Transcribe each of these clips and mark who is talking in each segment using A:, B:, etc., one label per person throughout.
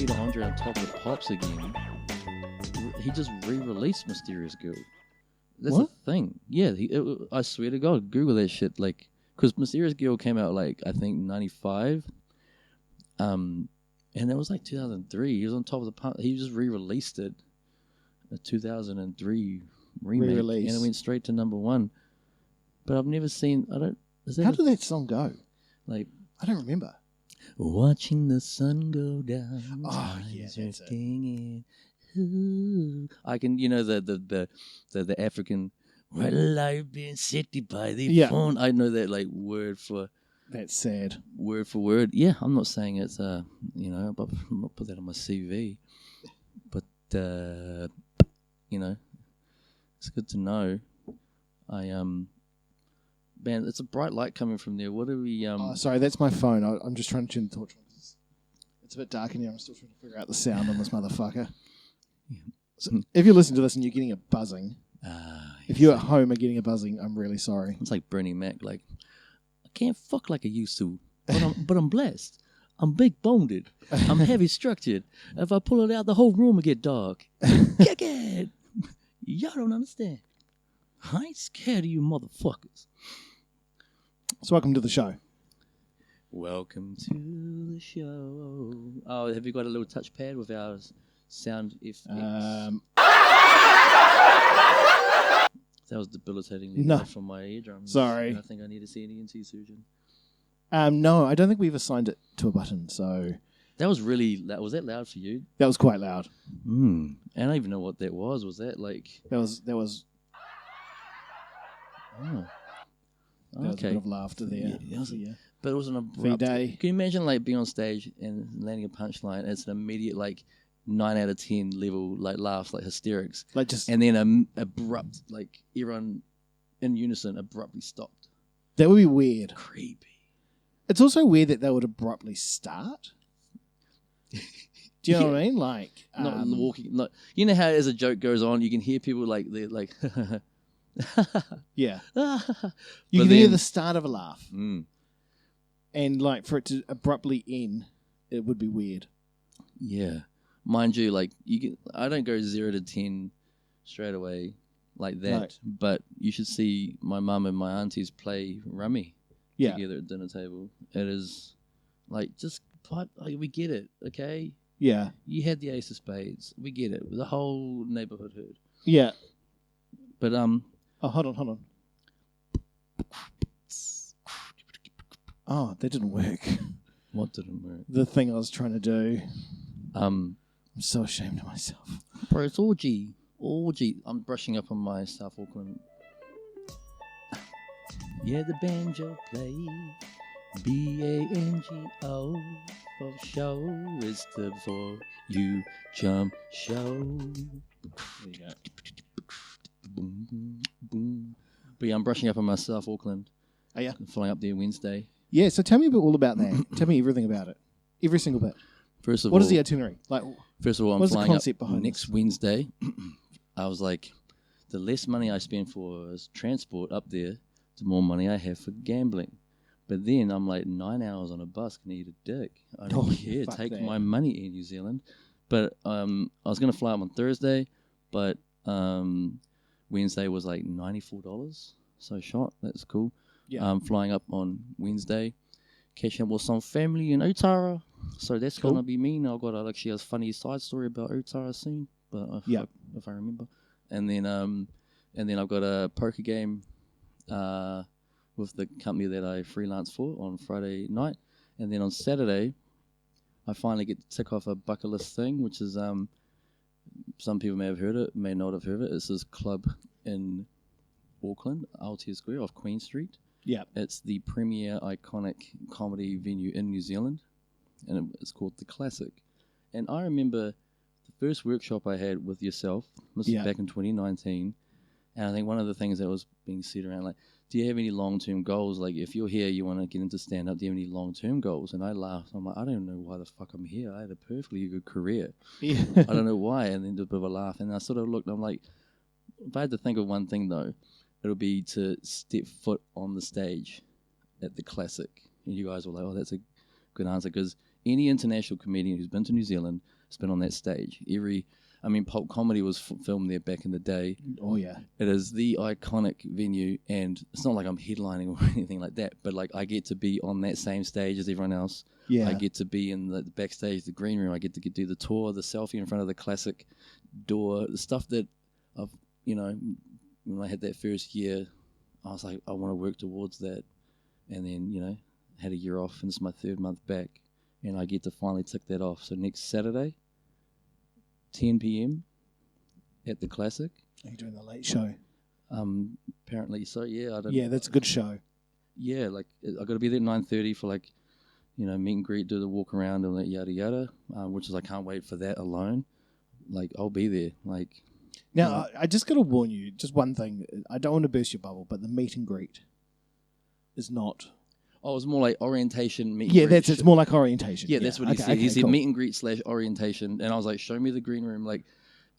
A: Peter Andre on Top of the Pops again. He just re-released Mysterious Girl. That's
B: What?
A: a thing. Yeah, I swear to God, Google that shit. Like, because Mysterious Girl came out like I think 95, and it was like 2003. He was on Top of the Pops. He just re-released it, a 2003 remake,
B: Re-release.
A: and it went straight to #1. But I've never seen. I don't. Is that
B: How did that song go?
A: like?
B: I don't remember.
A: Watching the sun go down.
B: Oh, yeah, that's it.
A: In. Ooh. I can, the African. Well, I've been sitting by the phone. I know that like word for
B: That's sad.
A: word for word. Yeah, I'm not saying it's but I'm not put that on my CV. But it's good to know. Man, it's a bright light coming from there. What do we
B: Sorry, that's my phone. I'm just trying to tune the torch on. It's a bit dark in here. I'm still trying to figure out the sound on this motherfucker. So if you're listening to this and you're getting a buzzing, if you at home are getting a buzzing, I'm really sorry.
A: It's like Bernie Mac. Like, I can't fuck like I used to, but I'm blessed. I'm big boned. I'm heavy structured. If I pull it out, the whole room will get dark. Kick it. Y'all don't understand. I ain't scared of you motherfuckers.
B: So welcome to the show.
A: Welcome to the show. Oh, have you got a little touchpad with our sound effects? That was debilitatingly loud from my eardrums.
B: Sorry.
A: I think I need to see an ENT surgeon.
B: No, I don't think we've assigned it to a button, so...
A: That was really loud. Was that loud for you?
B: That was quite loud.
A: I don't even know what that was. Was that like...
B: That was...
A: Oh.
B: There was a bit of laughter there.
A: Yeah. But it was an abrupt...
B: V-Day.
A: Can you imagine like being on stage and landing a punchline? It's an immediate like 9 out of 10 level like laughs, like hysterics.
B: Like just...
A: And then abrupt, like everyone in unison abruptly stopped.
B: That would be weird.
A: Creepy.
B: It's also weird that they would abruptly start. Do you know what I mean? Like...
A: Not walking... Not, you know how as a joke goes on, you can hear people like... They're like...
B: Yeah. You can hear the start of a laugh. And like for it to abruptly end, it would be weird.
A: Yeah. Mind you, like I don't go 0 to 10 straight away like that. Right. But you should see my mum and my aunties play rummy together at dinner table. It is like we get it, okay?
B: Yeah.
A: You had the ace of spades. We get it. The whole neighborhood heard.
B: Yeah.
A: But
B: Oh, hold on. Oh, that didn't work.
A: What didn't work?
B: The thing I was trying to do. I'm so ashamed of myself.
A: Bro, it's orgy. I'm brushing up on my South Auckland. Yeah, the banjo play. BANGO for show is the for you jump show. There you go. Boom, boom. But yeah, I'm brushing up on my South Auckland.
B: Oh, yeah?
A: I'm flying up there Wednesday.
B: Yeah, so tell me all about that. Tell me everything about it. Every single bit. What is the itinerary? Like,
A: first of all, I'm flying up next
B: this?
A: Wednesday. I was like, the less money I spend for transport up there, the more money I have for gambling. But then I'm like 9 hours on a bus can eat a dick. I don't care. Take my money in New Zealand. But I was going to fly up on Thursday, but Wednesday was like $94. So shot. That's cool. Yeah. I'm flying up on Wednesday, catching up with some family in Otara. So that's cool. Gonna be me. Now I've got actually a funny side story about Otara soon, but if I remember. And then I've got a poker game with the company that I freelance for on Friday night, and then on Saturday, I finally get to tick off a bucket list thing, which is some people may have heard it, may not have heard it. It's this club in Auckland, Aotea Square off Queen Street. Yeah, it's the premier iconic comedy venue in New Zealand, and it's called The Classic. And I remember the first workshop I had with yourself, this was back in 2019, and I think one of the things that was being said around, like, do you have any long-term goals? Like, if you're here, you want to get into stand-up, do you have any long-term goals? And I laughed. I'm like, I don't know why the fuck I'm here. I had a perfectly good career. Yeah. I don't know why. And then did a bit of a laugh. And I sort of looked, I'm like, if I had to think of one thing, though, it'll be to step foot on the stage at The Classic. And you guys were like, oh, that's a good answer. Because any international comedian who's been to New Zealand has been on that stage. Pulp Comedy was filmed there back in the day.
B: Oh, yeah.
A: It is the iconic venue, and it's not like I'm headlining or anything like that, but like I get to be on that same stage as everyone else.
B: Yeah.
A: I get to be in the backstage, the green room. I get to do the tour, the selfie in front of the classic door, the stuff that I've, when I had that first year, I was like, I want to work towards that. And then, had a year off, and this is my 3rd month back, and I get to finally tick that off. So next Saturday, 10 p.m. at the Classic.
B: Are you doing the late show?
A: Apparently so, yeah. I don't.
B: Yeah, that's a good show.
A: Yeah, like I got to be there at 9:30 for like, meet and greet, do the walk around and that yada yada, which is I can't wait for that alone. Like I'll be there. Like
B: now, I just got to warn you, just one thing. I don't want to burst your bubble, but the meet and greet is not.
A: Oh, it's more like orientation meet.
B: Yeah,
A: and greet
B: it's more like orientation.
A: Yeah, that's what he said.
B: Okay,
A: He said
B: cool.
A: meet and greet / orientation, and I was like, show me the green room, like.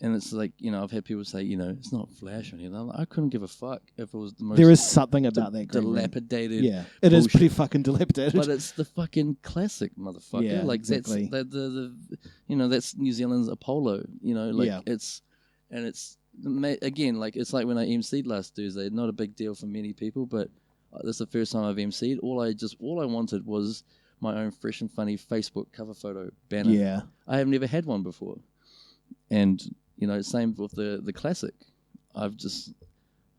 A: And it's like, I've had people say, it's not flash on here. I'm like, I couldn't give a fuck if it was the most...
B: There is something about that green room.
A: Dilapidated.
B: Yeah, it is pretty fucking dilapidated.
A: But it's the fucking classic, motherfucker.
B: Yeah,
A: like,
B: exactly.
A: That's that's New Zealand's Apollo, it's... And it's, again, like, it's like when I MC'd last Thursday. Not a big deal for many people, but this is the first time I've MC'd. All I wanted was my own fresh and funny Facebook cover photo banner.
B: Yeah.
A: I have never had one before. And... same with the Classic. I've just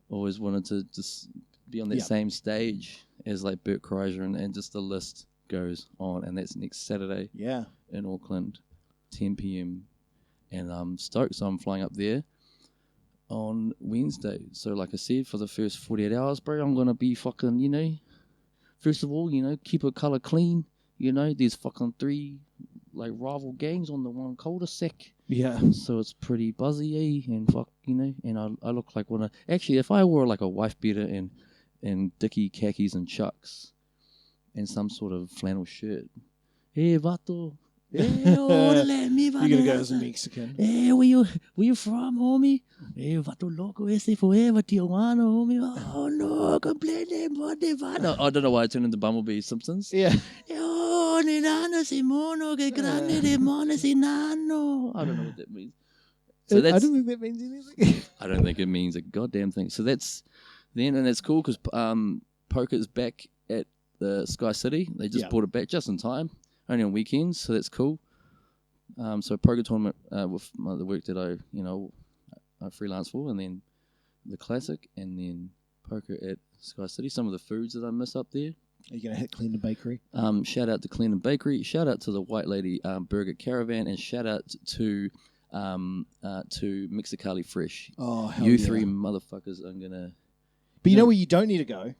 A: always wanted to just be on that same stage as like Bert Kreischer, and just the list goes on. And that's next Saturday in Auckland, 10 p.m. And I'm stoked, so I'm flying up there on Wednesday. So like I said, for the first 48 hours, bro, I'm going to be fucking, first of all, keep a colour clean. There's fucking 3 like rival gangs on the one cul-de-sac.
B: Yeah.
A: So it's pretty buzzy, and and I look like one of... Actually, if I wore like a wife beater and dicky khakis and chucks and some sort of flannel shirt. Hey, vato. Hey, órale, mi vato.
B: You're going to go as a Mexican.
A: Hey, where you from, homie? Hey, vato loco ese forever, Tijuana, homie. Oh, no, completely, vato. I don't know why I turned into Bumblebee Simpsons.
B: Yeah.
A: Oh, nano si mono, que grande de mono si nano. I don't know what that means. So
B: I don't think that means anything.
A: I don't think it means a goddamn thing. So that's then, and it's cool because poker's back at the Sky City. They just brought it back just in time, only on weekends, so that's cool. So poker tournament with the work that I freelance for, and then the Classic, and then poker at Sky City. Some of the foods that I miss up there.
B: Are you going to hit Clean Bakery?
A: Shout out to Clean Bakery. Shout out to the White Lady Burger Caravan, and shout out to Mexicali Fresh.
B: Oh, hell
A: you
B: yeah.
A: 3 motherfuckers are gonna.
B: But you know where you don't need to go?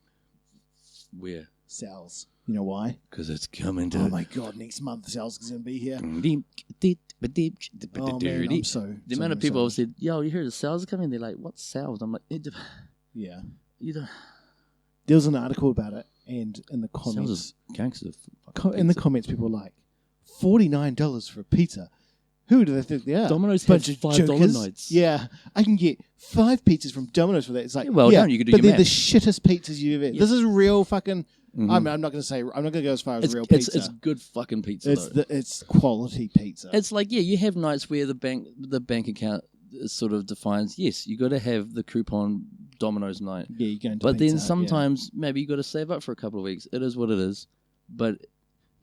A: Where?
B: Sal's. You know why?
A: Because it's coming to.
B: Oh my god! Next month, Sal's is going to be here. Oh man, I'm so.
A: The amount of people have said, "Yo, you heard the Sal's coming?" They're like, "What's Sal's?" I'm like,
B: "Yeah."
A: You don't.
B: There was an article about it, and in the comments,
A: gangster.
B: In the comments, people were like, $49 for a pizza. Who do they think they are?
A: Domino's
B: bunch
A: has
B: of
A: $5
B: jokers.
A: nights.
B: Yeah, I can get 5 pizzas from Domino's for that. It's like,
A: you could do
B: but
A: your
B: they're the
A: math.
B: shittest pizzas you've ever. Yeah. This is real fucking.
A: Mm-hmm.
B: I'm not going to say. I'm not going to go as far as real pizza.
A: It's good fucking pizza.
B: It's quality pizza.
A: It's like you have nights where the bank account sort of defines. Yes, you got to have the coupon Domino's night.
B: Yeah, you're going to.
A: But
B: pizza
A: then sometimes maybe you got to save up for a couple of weeks. It is what it is. But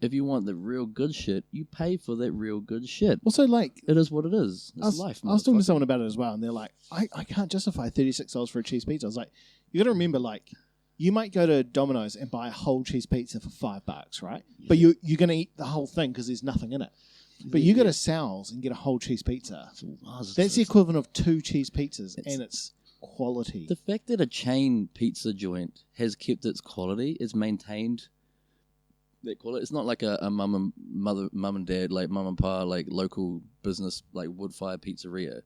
A: if you want the real good shit, you pay for that real good shit.
B: Also, like,
A: it is what it is. It's life.
B: I was talking to someone about it as well, and they're like, I can't justify $36 for a cheese pizza. I was like, you got to remember, like, you might go to Domino's and buy a whole cheese pizza for $5, right? Yeah. But you're going to eat the whole thing because there's nothing in it. But you go to Sal's and get a whole cheese pizza. That's the equivalent of 2 cheese pizzas, and it's quality.
A: The fact that a chain pizza joint has kept its quality, it's maintained that quality. It's not like a mum and dad, like mum and pa, like local business, like wood fire pizzeria.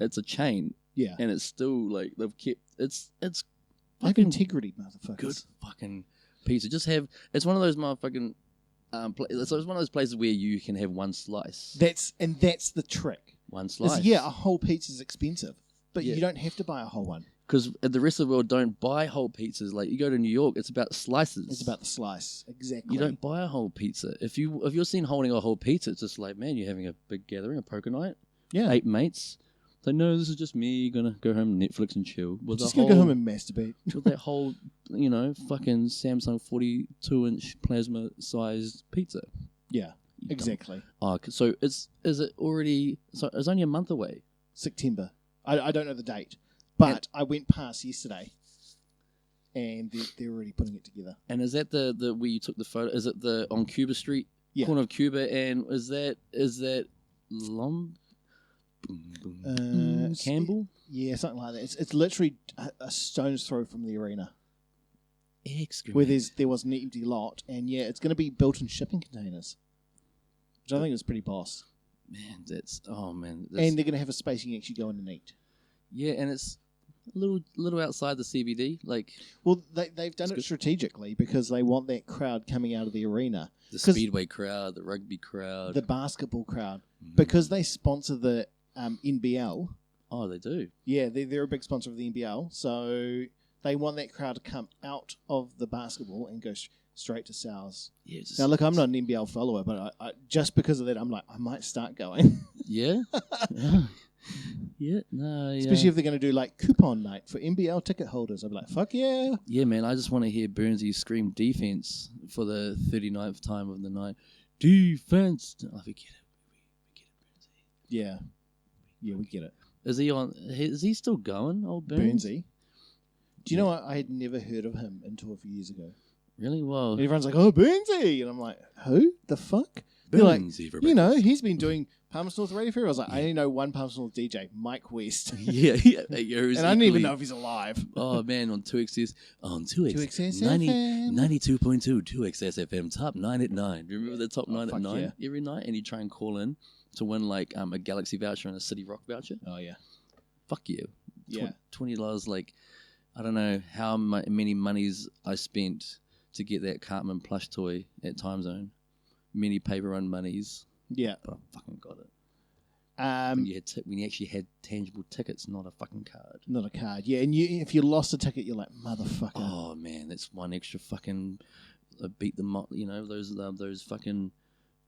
A: It's a chain, and it's still like they've kept it's
B: fucking integrity, motherfuckers.
A: Good fucking pizza. It's one of those motherfucking. So it's one of those places where you can have one slice.
B: That's the trick.
A: One slice.
B: A whole pizza is expensive, but you don't have to buy a whole one.
A: Because the rest of the world don't buy whole pizzas. Like, you go to New York, it's about slices.
B: It's about the slice. Exactly.
A: You don't buy a whole pizza. If you're seen holding a whole pizza, it's just like, man, you're having a big gathering, a poker night.
B: Yeah.
A: 8 mates. It's like, no, this is just me gonna go home, Netflix and chill. With
B: Just gonna go home and masturbate.
A: with that whole, fucking Samsung 42-inch plasma-sized pizza.
B: Yeah. Exactly.
A: Oh, so is it already? So it's only a month away.
B: September. I don't know the date, but I went past yesterday, and they're already putting it together.
A: And is that the where you took the photo? Is it the on Cuba Street, corner of Cuba? And is that Campbell?
B: Yeah, something like that. It's literally a stone's throw from the arena.
A: Excellent.
B: Where there was an empty lot, and it's going to be built in shipping containers, which I think is pretty boss.
A: Man,
B: and they're going to have a space you can actually go in and eat.
A: Yeah, and it's a little outside the CBD.
B: Well, they've done it strategically because they want that crowd coming out of the arena.
A: The speedway crowd, the rugby crowd,
B: the basketball crowd, because they sponsor the NBL.
A: Oh, they do.
B: Yeah, they're a big sponsor of the NBL, so they want that crowd to come out of the basketball and go straight to Sal's.
A: Yeah,
B: now, look, I'm not an NBL follower, but I just because of that, I'm like, I might start going.
A: Yeah? Yeah, no, yeah.
B: Especially if they're going to do, like, coupon night for NBL ticket holders. I'd be like, fuck yeah.
A: Yeah, man, I just want to hear Burnsy scream defense for the 39th time of the night. Defense! Oh, we get it. We get it, Burnsy.
B: Yeah. Yeah, we get it.
A: Is he still going, old Burns?
B: Burnsy? Do you know what? I had never heard of him until a few years ago.
A: Really? Well,
B: everyone's like, oh, Burnsy! And I'm like, who? The fuck? They're like, he's been doing Palmerston North Radio Fair. I was like, I only know one Palmerston North DJ, Mike West.
A: Yeah. And
B: I don't even know if he's alive.
A: Oh, man, on 2XS. On
B: 2XS
A: 92.2, 2XS FM, top 9 at 9. Do you remember the top 9 at 9 every night? And you try and call in to win, like, a Galaxy voucher and a City Rock voucher.
B: Oh, yeah.
A: Fuck you.
B: Yeah.
A: $20, like, I don't know how many monies I spent to get that Cartman plush toy at Time Zone. Many paper run monies.
B: Yeah.
A: But I fucking got it. When you actually had tangible tickets, not a fucking card.
B: Not a card. Yeah, and if you lost a ticket, you're like, motherfucker.
A: Oh, man, that's one extra fucking beat the those fucking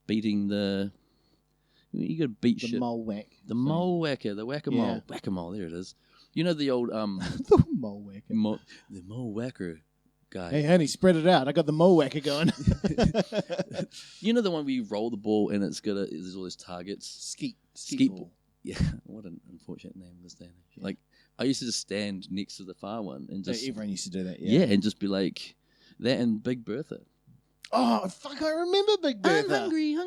A: beating the... You got to beat
B: the
A: shit.
B: Mole whack.
A: The mole whacker. The whack-a-mole. Yeah. Whack-a-mole, there it is. You know the old...
B: the mole whacker.
A: The mole whacker guy.
B: Hey, honey, spread it out. I got the mole whacker going.
A: You know the one where you roll the ball and there's all those targets?
B: Skeet ball.
A: Yeah, what an unfortunate name this day and age. Like, I used to just stand next to the far one and just...
B: Everyone used to do that, yeah.
A: Yeah, and just be like, that and Big Bertha.
B: Oh, fuck, I remember Big Bertha.
A: I'm hungry.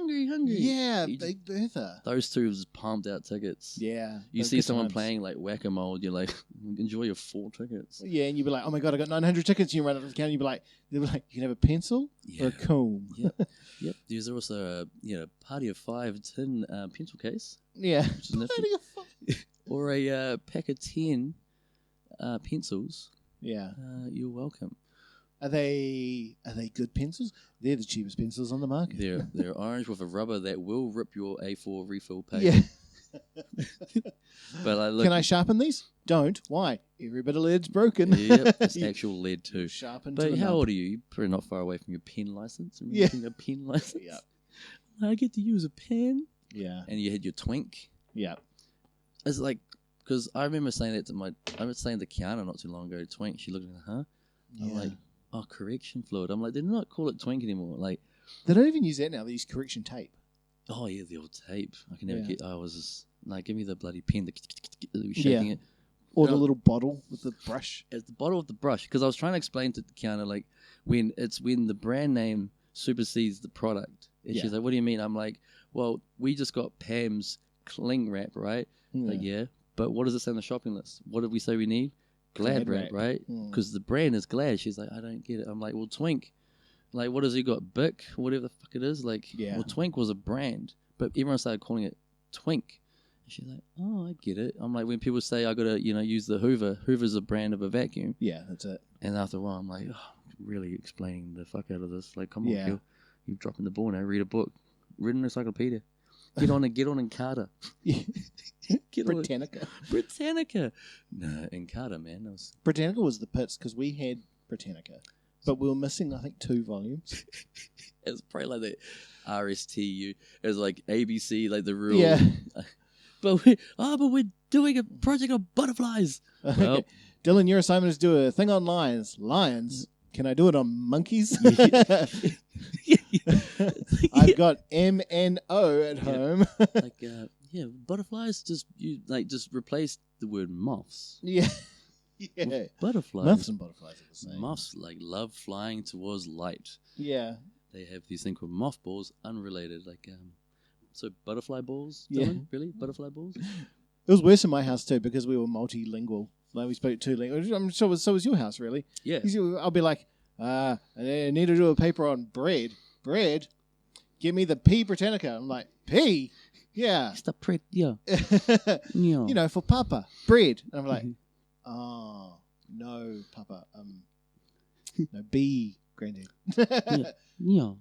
B: Yeah, Big Bertha.
A: Those two just pumped out tickets.
B: Yeah.
A: You see someone playing like whack-a-mole, you're like, enjoy your 4 tickets.
B: Yeah, and you'd be like, oh my God, I got 900 tickets. And you run up to the counter and they'd be like, you can have a pencil or a comb.
A: Yep. There's also a party of 5 tin pencil case.
B: Yeah.
A: Party of 5. Or a pack of 10 pencils.
B: Yeah.
A: You're welcome.
B: Are they good pencils? They're the cheapest pencils on the market.
A: They're orange with a rubber that will rip your A4 refill page.
B: Yeah.
A: But
B: can I sharpen these? Don't. Why? Every bit of lead's broken.
A: Yep, it's actual lead too.
B: Sharpen.
A: But how old are you? You're probably not far away from your pen license.
B: Yeah.
A: A pen license.
B: Yeah.
A: I get to use a pen.
B: Yeah.
A: And you had your twink.
B: Yeah.
A: It's like, because I remember saying that I was saying to Kiana not too long ago, twink. She looked at me, huh?
B: Yeah.
A: I'm like, oh, correction fluid. I'm like, they do not call it twink anymore. Like,
B: they don't even use that now. They use correction tape.
A: Oh yeah, the old tape. I can never get. I was just like, give me the bloody pen. Shaking it.
B: Or the little bottle with the brush.
A: It's the bottle with the brush. Because I was trying to explain to Kiana, like, when the brand name supersedes the product. And she's like, what do you mean? I'm like, well, we just got Pam's cling wrap, right?
B: Yeah.
A: Like, yeah. But what does it say on the shopping list? What did we say we need? Glad wrap, right? Because the brand is Glad. She's like, I don't get it. I'm like, well, Twink. Like, what has he got? Bic? Whatever the fuck it is. Like, well, Twink was a brand. But everyone started calling it Twink. And she's like, oh, I get it. I'm like, when people say I got to, use the Hoover. Hoover's a brand of a vacuum.
B: Yeah, that's it.
A: And after a while, I'm like, oh, really explaining the fuck out of this. Like, come on, Gil. You're dropping the ball now. Read a book. Read an encyclopedia. Get on in Carter. Britannica. No, in Carter, man.
B: Britannica was the pits because we had Britannica, but we were missing, I think, 2 volumes.
A: It was probably like the RSTU. It was like ABC, like the real.
B: Yeah.
A: But we're doing a project on butterflies. Well,
B: Dylan, your assignment is to do a thing on lions. Lions? Can I do it on monkeys? I've got MNO at home.
A: Butterflies. Just replace the word moths.
B: Yeah.
A: With butterflies.
B: Moths and butterflies are the same.
A: Moths love flying towards light.
B: Yeah.
A: They have these things called mothballs, unrelated. So butterfly balls.
B: Yeah.
A: Dylan? Really? Butterfly balls?
B: It was worse in my house too because we were multilingual. Like we spoke 2 languages. I'm sure so was your house, really.
A: Yeah.
B: I'll be like, I need to do a paper on bread. Bread? Give me the P Britannica. I'm like, P? Yeah.
A: It's the bread, yeah.
B: You know, for Papa. Bread. And I'm like, oh, no, Papa. No, B, Granddad.
A: Yeah.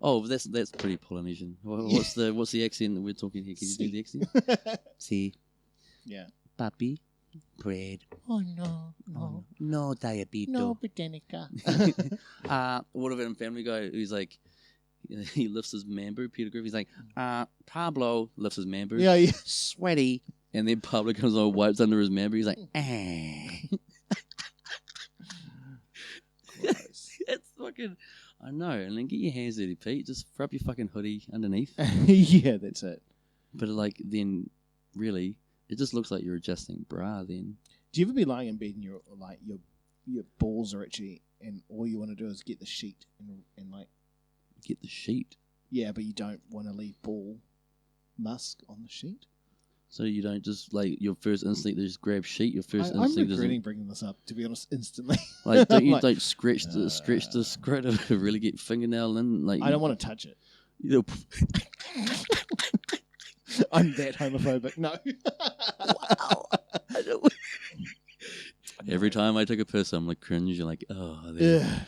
A: Oh, that's pretty Polynesian. What's the accent that we're talking here? Can you do the accent? See.
B: Yeah.
A: Papi. Bread.
B: Oh, no.
A: No diabetes.
B: No Britannica.
A: What about in Family Guy? He's like, he lifts his man boob. Peter Griffin. He's like, Pablo lifts his man boob.
B: Yeah.
A: Sweaty. And then Pablo comes on, wipes under his man boob. He's like, ah. It's fucking... I know. And then get your hands dirty, Pete. Just rub your fucking hoodie underneath.
B: Yeah, that's it.
A: But then, really, it just looks like you're adjusting bra then.
B: Do you ever be lying in bed and your balls are itchy and all you want to do is get the sheet and
A: get the sheet?
B: Yeah, but you don't want to leave ball musk on the sheet?
A: So you don't just, your first instinct is just grab sheet? Your first
B: I'm
A: instinct
B: regretting bringing this up, to be honest, instantly.
A: Don't you don't scratch the scrotum to really get fingernail in?
B: I don't want to touch it. I'm that homophobic. No.
A: Wow. Every time I take a piss, I'm like cringe. You're like, oh,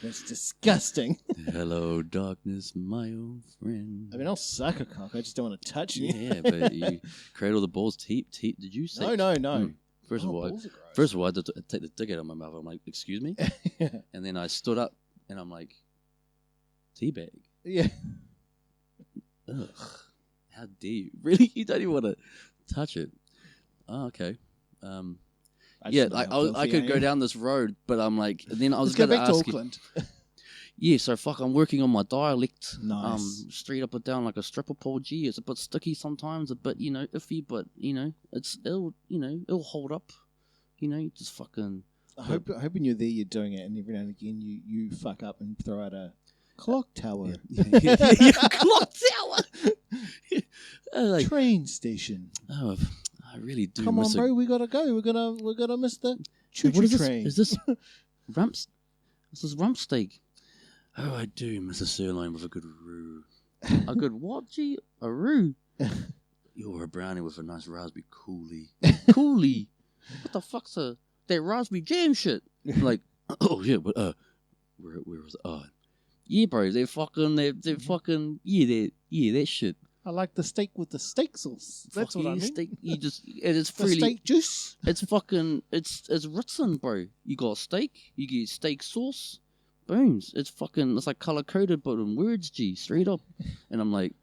B: that's disgusting.
A: Hello, darkness, my old friend.
B: I mean, I'll suck a cock. I just don't want to touch you.
A: Yeah, but you cradle the balls. Did you say?
B: No.
A: First of all, I had to take the dick out of my mouth. I'm like, excuse me? And then I stood up and I'm like, teabag.
B: Yeah.
A: Ugh. How dare you? Really? You don't even want to touch it? Oh, okay. I could go down this road, but I'm like, then I was going to ask
B: back to Auckland.
A: Yeah, so I'm working on my dialect.
B: Nice.
A: Straight up and down like a stripper pole. Gee, it's a bit sticky sometimes, a bit, iffy, but, it'll hold up. Just fucking...
B: Hoping you're there, you're doing it, and every now and again you fuck up and throw out a clock tower.
A: Yeah. Clock tower!
B: Train station.
A: Oh, I really do.
B: Come on, bro, we gotta go. We're gonna miss the choo-choo train.
A: Is this rump? Is this rump steak? Oh, I do miss a sirloin with a good roux. A good what, G? A roux? You're a brownie with a nice raspberry coulis. Coulis? What the fuck's that raspberry jam shit? Like, oh yeah, but where was it? Oh, yeah, bro, they're fucking, that shit.
B: I like the steak with the steak sauce. That's what I mean.
A: Steak, it's freely.
B: The steak juice.
A: It's fucking, it's Ritzin, bro. You got steak, you get steak sauce, booms. It's like color coded, but in words, G, straight up. And I'm like,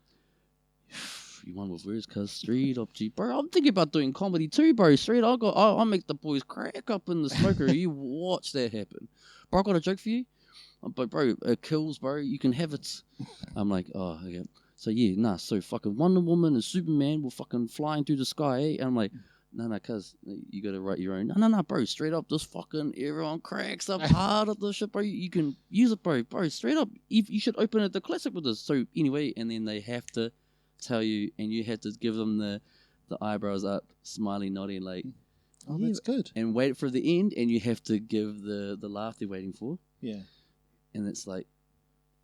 A: you won with words, cuz straight up, G, bro. I'm thinking about doing comedy too, bro. Straight up, I'll make the boys crack up in the smoker. You watch that happen, bro. I got a joke for you, but bro, it kills, bro. You can have it. I'm like, oh, okay. So yeah, so fucking Wonder Woman and Superman were fucking flying through the sky, eh? And I'm like, no, cuz you gotta write your own. No, bro, straight up, this fucking everyone cracks up hard at this shit, bro. You can use it, bro, straight up. You should open it the classic with this. So anyway, and then they have to tell you, and you have to give them the eyebrows up, smiley, nodding, like,
B: oh, that's good.
A: And wait for the end, and you have to give the laugh they're waiting for.
B: Yeah.
A: And it's like,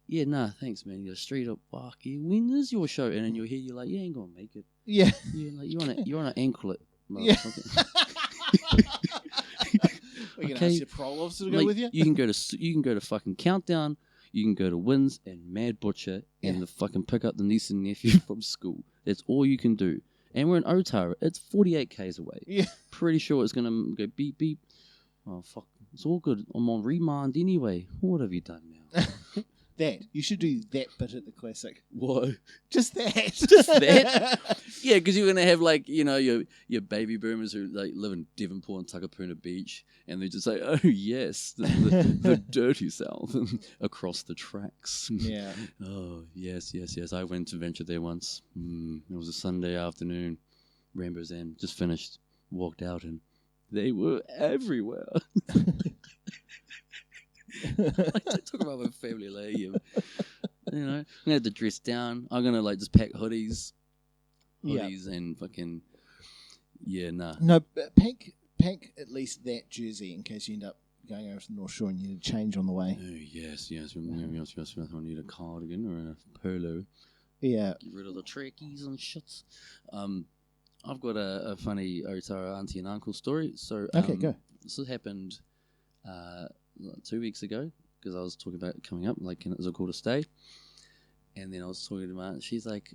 A: yeah, thanks, man. You're straight up, fuck you. When is your show? And in your head, you're like, you ain't gonna make it.
B: Yeah.
A: You're on an anklet.
B: Yeah. We're gonna ask your prole officer to go with you.
A: You can go to fucking Countdown. You can go to Wins and Mad Butcher and the fucking pick up the niece and nephew from school.
C: That's all you can do. And we're in Otara. It's 48 k's away.
B: Yeah.
C: Pretty sure it's gonna go beep beep. Oh fuck! It's all good. I'm on remand anyway. What have you done now?
B: That. You should do that bit at the classic.
C: What?
B: Just that.
C: Just that? Yeah, because you're gonna have like your baby boomers who like live in Devonport and Takapuna Beach, and they just say, "Oh yes, the dirty South," across the tracks.
B: Yeah.
C: Oh yes. I went to venture there once. It was a Sunday afternoon. Rambo's End just finished. Walked out and they were everywhere. I talk about my family later. I'm gonna have to dress down. I'm gonna like just pack hoodies and fucking nah.
B: No, but pack at least that jersey in case you end up going over to the North Shore and you need to change on the way.
C: Oh yes. I need a cardigan or a polo.
B: Yeah.
C: Get rid of the trackies and shits. I've got a funny Otara auntie and uncle story. So
B: Okay, go.
C: This happened 2 weeks ago because I was talking about coming up, like, is it cool to stay? And then I was talking to my aunt. She's like,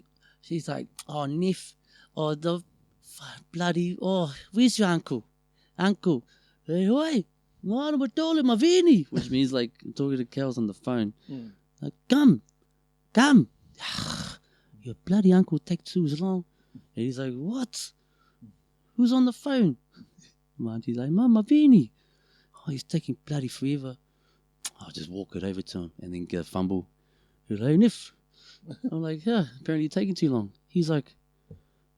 C: oh, Niff, oh, the bloody, oh, where's your uncle? Uncle, hey, oi, mavini, which means like talking to cows on the phone. Like, come, your bloody uncle takes too long. And he's like, what? Who's on the phone? My auntie's like, Mama Vinny. Oh, he's taking bloody forever. I'll just walk it over to him and then get a fumble. He's like, Niff. I'm like, yeah, apparently you're taking too long. He's like,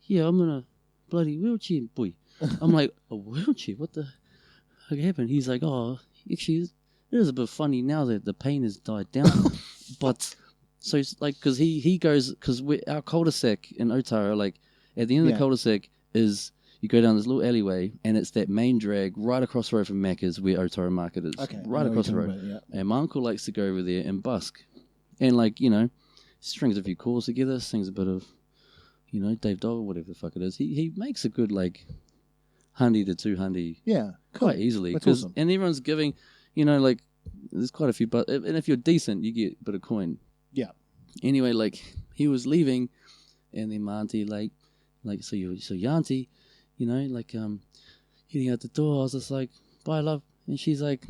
C: yeah, I'm in a bloody wheelchair, boy. I'm like, a wheelchair? What the fuck happened? He's like, oh, actually, it is a bit funny now that the pain has died down. But, so it's like, because he goes, because our cul-de-sac in Otara, like, at the end of the cul-de-sac is, you go down this little alleyway, and it's that main drag right across the road from Macca's where Otara Market is.
B: Okay.
C: Right across the road.
B: About, yeah.
C: And my uncle likes to go over there and busk. And, like, strings a few chords together, sings a bit of, Dave Dog, whatever the fuck it is. He makes a good, like, 100 to 200
B: Yeah, cool.
C: quite easily.
B: That's awesome.
C: And everyone's giving, like, there's quite a few, and if you're decent, you get a bit of coin.
B: Yeah.
C: Anyway, like, he was leaving, and then my auntie, so your auntie, heading out the door, I was just like, bye, love. And she's like,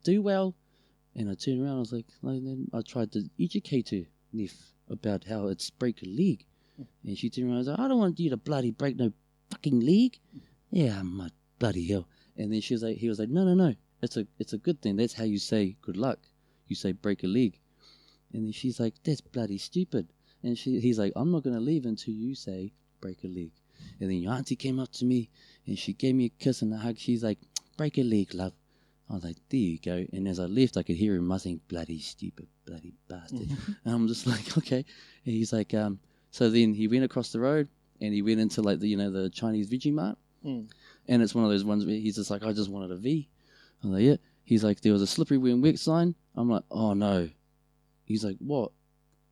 C: do well. And I turned around, I was like, then I tried to educate her, Niff, about how it's break a leg. And she turned around, I was like, I don't want you to bloody break no fucking leg. Yeah, my bloody hell. And then he was like, no, it's a good thing. That's how you say good luck. You say break a leg. And then she's like, that's bloody stupid. And he's like, I'm not going to leave until you say break a leg. And then your auntie came up to me and she gave me a kiss and a hug. She's like, break a leg, love. I was like, there you go. And as I left, I could hear him muttering, bloody stupid, bloody bastard. And I'm just like, okay. And he's like, so then he went across the road and he went into like the Chinese Veggie Mart. And it's one of those ones where he's just like, I just wanted a V. I'm like, yeah. He's like, there was a slippery when wet sign. I'm like, oh no. He's like, what?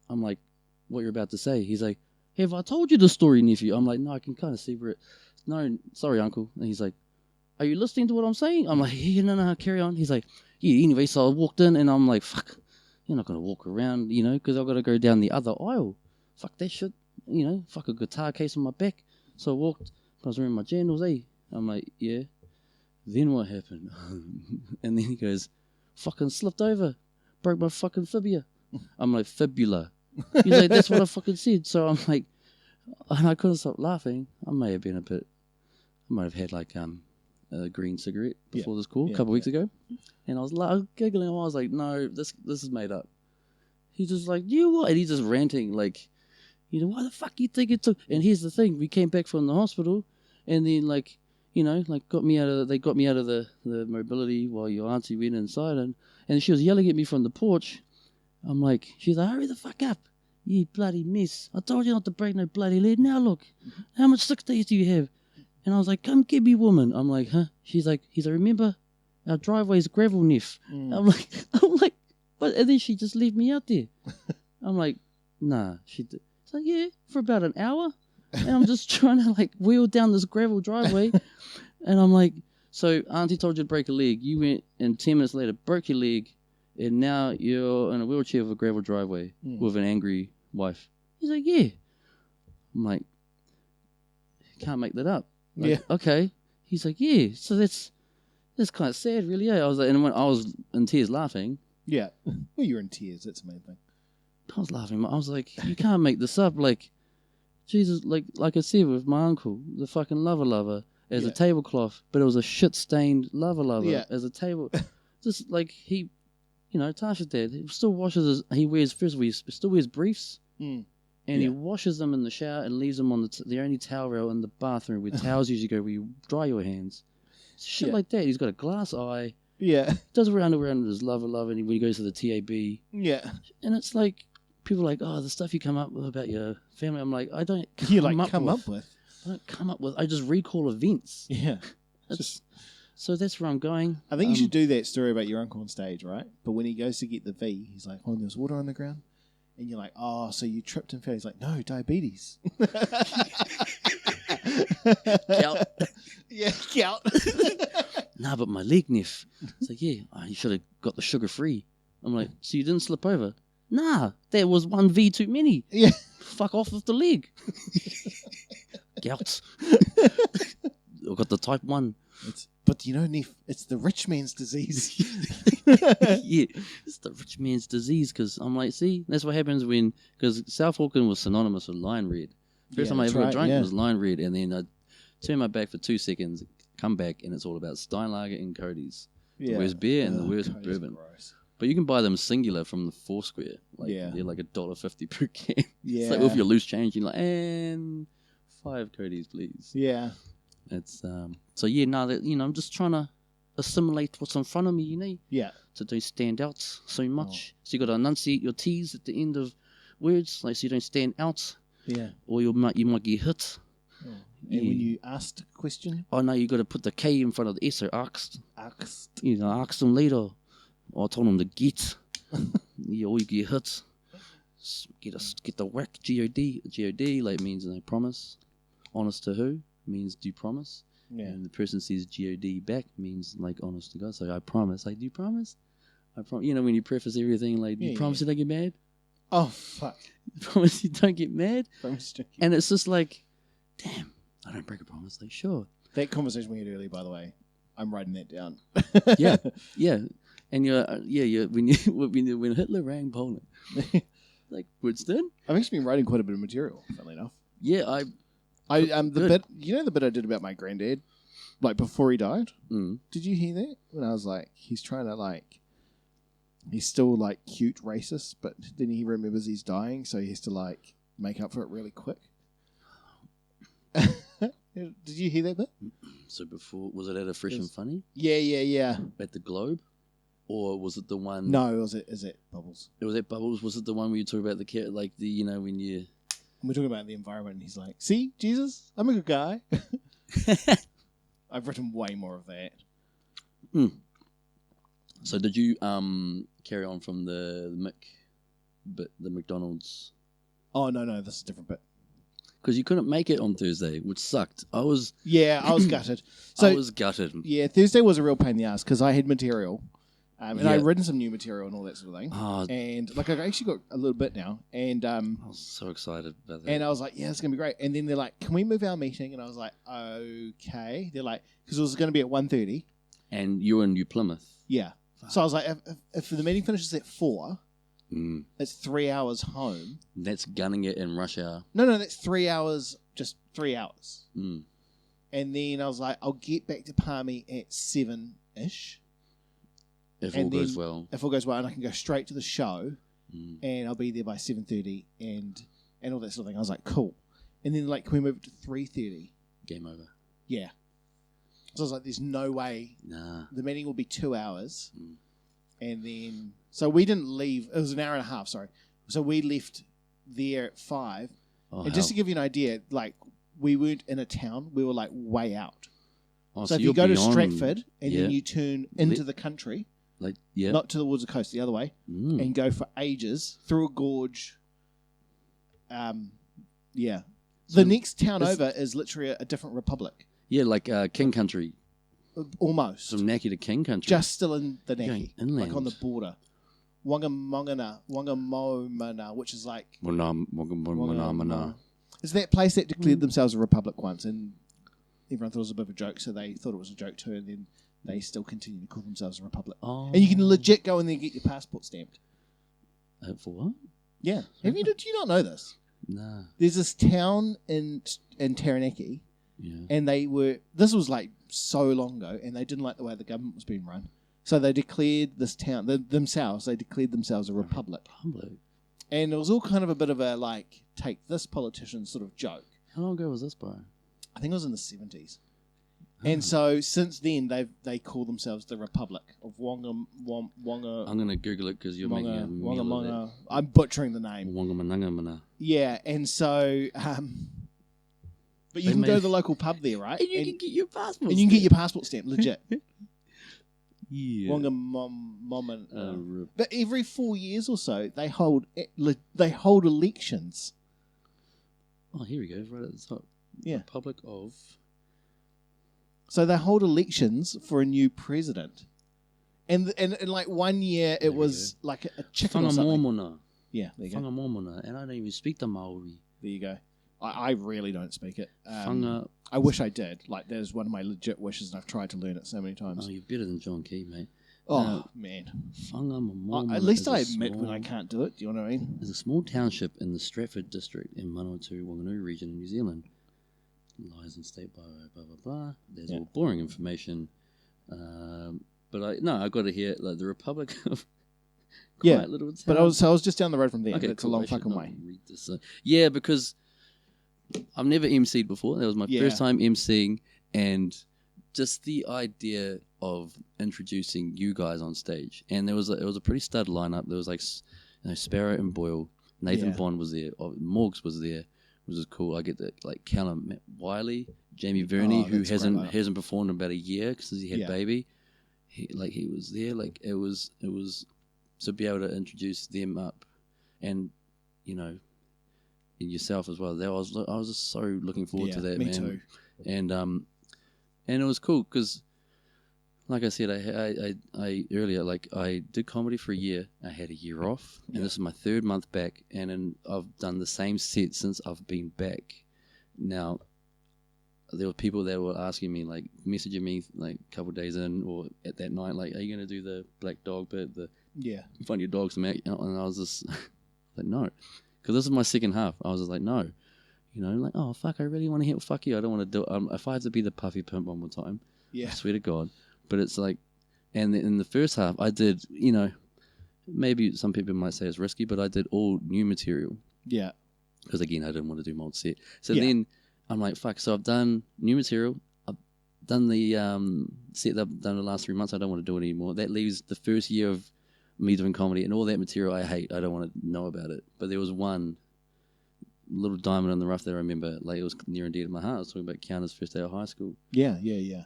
C: I'm like, what you're about to say? He's like, have I told you the story, nephew? I'm like, no, I can kind of see where it. No, sorry, uncle. And he's like, are you listening to what I'm saying? I'm like, yeah, no, carry on. He's like, yeah, anyway, so I walked in and I'm like, fuck, you're not going to walk around, because I've got to go down the other aisle. Fuck that shit, fuck a guitar case on my back. So I walked, I was wearing my jandals, I'm like, yeah. Then what happened? And then he goes, fucking slipped over, broke my fucking fibula. I'm like, fibula. He's like, that's what I fucking said. So I'm like, and I couldn't stop laughing. I might have had like a green cigarette before this call a couple of weeks ago, and I was giggling. I was like, no, this is made up. He's just like, you what? And he's just ranting like, why the fuck you think it took? And here's the thing: we came back from the hospital, and then they got me out of the mobility while your auntie went inside, and she was yelling at me from the porch. I'm like, she's like, hurry the fuck up, you bloody mess. I told you not to break no bloody leg. Now look, how much sick days do you have? And I was like, come get me, woman. I'm like, huh? He's like, remember, our driveway's gravel, Niff. I'm like, what? And then she just left me out there. I'm like, nah. She's like, yeah, for about an hour. And I'm just trying to like wheel down this gravel driveway. And I'm like, so auntie told you to break a leg. You went and 10 minutes later broke your leg. And now you're in a wheelchair with a gravel driveway with an angry wife. He's like, yeah. I'm like, can't make that up. Like,
B: Yeah.
C: Okay. He's like, yeah. So that's kind of sad, really. Yeah. I was like, and when I was in tears laughing.
B: Yeah. Well, you're in tears. That's the main thing.
C: I was laughing. I was like, you can't make this up. Like, Jesus, like I said with my uncle, the fucking lover as a tablecloth, but it was a shit stained lover as a table. Just like he, Tasha's dad, he still washes he still wears briefs. And he washes them in the shower and leaves them on the only towel rail in the bathroom where towels usually go where you dry your hands. Shit like that. He's got a glass eye.
B: Yeah.
C: Does around his lover, and when he goes to the TAB.
B: Yeah.
C: And it's like, people are like, oh, the stuff you come up with about your family. I'm like, I don't
B: come up with.
C: I don't come up with. I just recall events.
B: Yeah.
C: So that's where I'm going.
B: I think you should do that story about your uncle on stage, right? But when he goes to get the V, he's like, oh, there's water on the ground. And you're like, oh, so you tripped and fell. He's like, no, diabetes.
C: Gout.
B: Yeah, gout.
C: Nah, but my leg, Neff. It's like, yeah, you should have got the sugar free. I'm like, so you didn't slip over? Nah, there was one V too many.
B: Yeah.
C: Fuck off with the leg. Gout. I've got the type 1.
B: But Neef, it's the rich man's disease.
C: Yeah, it's the rich man's disease. Because I'm like, see, that's what happens because South Auckland was synonymous with line red. First time I ever drank it was line red, and then I turn my back for 2 seconds, come back, and it's all about Steinlager and Cody's.
B: Yeah.
C: The worst beer and the worst bourbon.
B: Gross.
C: But you can buy them singular from the Foursquare. Like, they're like $1.50 per can.
B: Yeah.
C: It's like with your loose change, you're like, and 5 Cody's, please.
B: Yeah.
C: It's so yeah. Now that I'm just trying to assimilate what's in front of me.
B: Yeah.
C: So don't stand out so much. So you got to enunciate your T's at the end of words, like so you don't stand out.
B: Yeah.
C: Or you might get hit.
B: Oh. And when you asked a question?
C: Oh no, you got to put the K in front of the S. So asked.
B: Asked.
C: Asked them later. Or I told them to get. Yeah, or you get hit. Get the whack. God. God like means no promise. Honest to who means do you promise.
B: Yeah.
C: And the person says God back means like honest to God. So I promise. Like, do you promise? I promise. When you preface everything, like, do you promise you don't get mad?
B: Oh fuck.
C: You promise you don't get mad?
B: Promise don't get
C: and it's just like, damn, I don't break a promise. Like, sure.
B: That conversation we had earlier, by the way, I'm writing that down.
C: Yeah. And when Hitler rang Poland, like Winston,
B: I've actually been writing quite a bit of material, funnily enough.
C: Yeah,
B: the bit the bit I did about my granddad, like before he died. Did you hear that? When I was like, he's trying to he's still like cute racist, but then he remembers he's dying, so he has to make up for it really quick. Did you hear that bit?
C: So before, was it at a Fresh and Funny?
B: Yeah.
C: At the Globe? Or was it the one...
B: No, is it Bubbles?
C: It was at Bubbles. Was it the one where you talk about the cat, like when you...
B: We're talking about the environment, and he's like, see, Jesus, I'm a good guy. I've written way more of that.
C: So did you carry on from the McDonald's?
B: Oh, no, this is a different bit.
C: Because you couldn't make it on Thursday, which sucked. I was
B: gutted. So,
C: I was gutted.
B: Yeah, Thursday was a real pain in the ass because I had material. And I'd written some new material and all that sort of thing. And I've actually got a little bit now. And I
C: was so excited about that.
B: And I was like, yeah, it's going to be great. And then they're like, can we move our meeting? And I was like, okay. They're like, because it was going to be at 1:30.
C: And you're in New Plymouth.
B: Yeah. So I was like, if the meeting finishes at 4, it's 3 hours home.
C: That's gunning it in rush hour.
B: No, that's 3 hours, just 3 hours.
C: And
B: then I was like, I'll get back to Palmy at 7-ish.
C: If all goes well.
B: If all goes well, and I can go straight to the show, and I'll be there by 7:30 and all that sort of thing. I was like, cool. And then can we move it to 3:30?
C: Game over.
B: Yeah. So I was like, there's no way.
C: Nah.
B: The meeting will be 2 hours. And then, so we didn't leave. It was an hour and a half, sorry. So we left there at 5. And just to give you an idea, we weren't in a town. We were way out.
C: Oh,
B: so if you go to Stratford and then you turn into the country, not towards the coast, the other way, and go for ages through a gorge. So the next town over is literally a different republic.
C: Yeah, like King Country.
B: Almost.
C: From Naki to King Country.
B: Just still in the Naki.
C: Inland.
B: On the border. Wangamomana, which is
C: Wangamomana.
B: It's that place that declared themselves a republic once, and everyone thought it was a bit of a joke, so they thought it was a joke too, and then they still continue to call themselves a republic.
C: Oh.
B: And you can legit go in there and get your passport stamped.
C: For what?
B: Yeah. Did you not know this?
C: Nah.
B: There's this town in Taranaki, and this was like so long ago, and they didn't like the way the government was being run. So they declared this town, they declared themselves a republic. And it was all kind of a bit of a, like, take this politician sort of joke.
C: How long ago was this, bro?
B: I think it was in the 70s. And so since then, they call themselves the Republic of Wonga.
C: I'm going to Google it because you're making a meal of that.
B: I'm butchering the name.
C: Wonga.
B: Yeah, and so... but you can go to the local pub there, right?
C: And you can get your passport
B: And you can get your passport stamp, legit.
C: Yeah.
B: Wonga but every 4 years or so, they hold elections.
C: Oh, here we go, right at the top.
B: Yeah.
C: Republic of...
B: So they hold elections for a new president. And like 1 year, it was like a chicken or something.
C: Whangamomona.
B: Yeah, there you go.
C: Whangamomona. And I don't even speak the Maori.
B: There you go. I really don't speak it.
C: Whanga...
B: I wish I did. Like, that is one of my legit wishes, and I've tried to learn it so many times.
C: Oh, you're better than John Key, mate.
B: Oh, man.
C: Whangamomona.
B: At least I admit when I can't do it. Do you know what I mean?
C: There's a small township in the Stratford district in Manawatu, Wanganui region in New Zealand. Lies in state by blah, blah, blah. There's all boring information. But I got to hear like the Republic of quiet little town.
B: But I was just down the road from there.
C: Okay,
B: It's a long fucking way.
C: Read this. Yeah, because I've never MC'd before. That was my first time MCing, and just the idea of introducing you guys on stage. And it was a pretty stud lineup. There was like Sparrow and Boyle. Nathan Bond was there. Morgs was there. Which was cool. I get that, like Callum Wiley, Jamie Verney, who hasn't performed in about a year because he had baby. He was there. Like it was to be able to introduce them up, and and yourself as well. I was just so looking forward to that,
B: me
C: man.
B: too.
C: And it was cool because, like I said, I earlier, like I did comedy for a year. I had a year off, and this is my 3rd month back, and I've done the same set since I've been back. Now, there were people that were asking me, like messaging me, like a couple of days in or at that night, like, "Are you going to do the black dog bit, the funny dogs?" And I was just like, "No," because this is my second half. I was just like, "No," like, "Oh fuck, I really want to hear fuck you. I don't want to do it. If I had to be the puffy pimp one more time, I swear to God." But it's like, and in the first half, I did, maybe some people might say it's risky, but I did all new material. Yeah. Because again, I didn't want to do mold set. So then I'm like, fuck. So I've done new material. I've done the set that I've done the last 3 months. I don't want to do it anymore. That leaves the first year of me doing comedy, and all that material I hate. I don't want to know about it. But there was one little diamond in the rough that I remember, like it was near and dear to my heart. I was talking about Kiana's first day of high school. Yeah.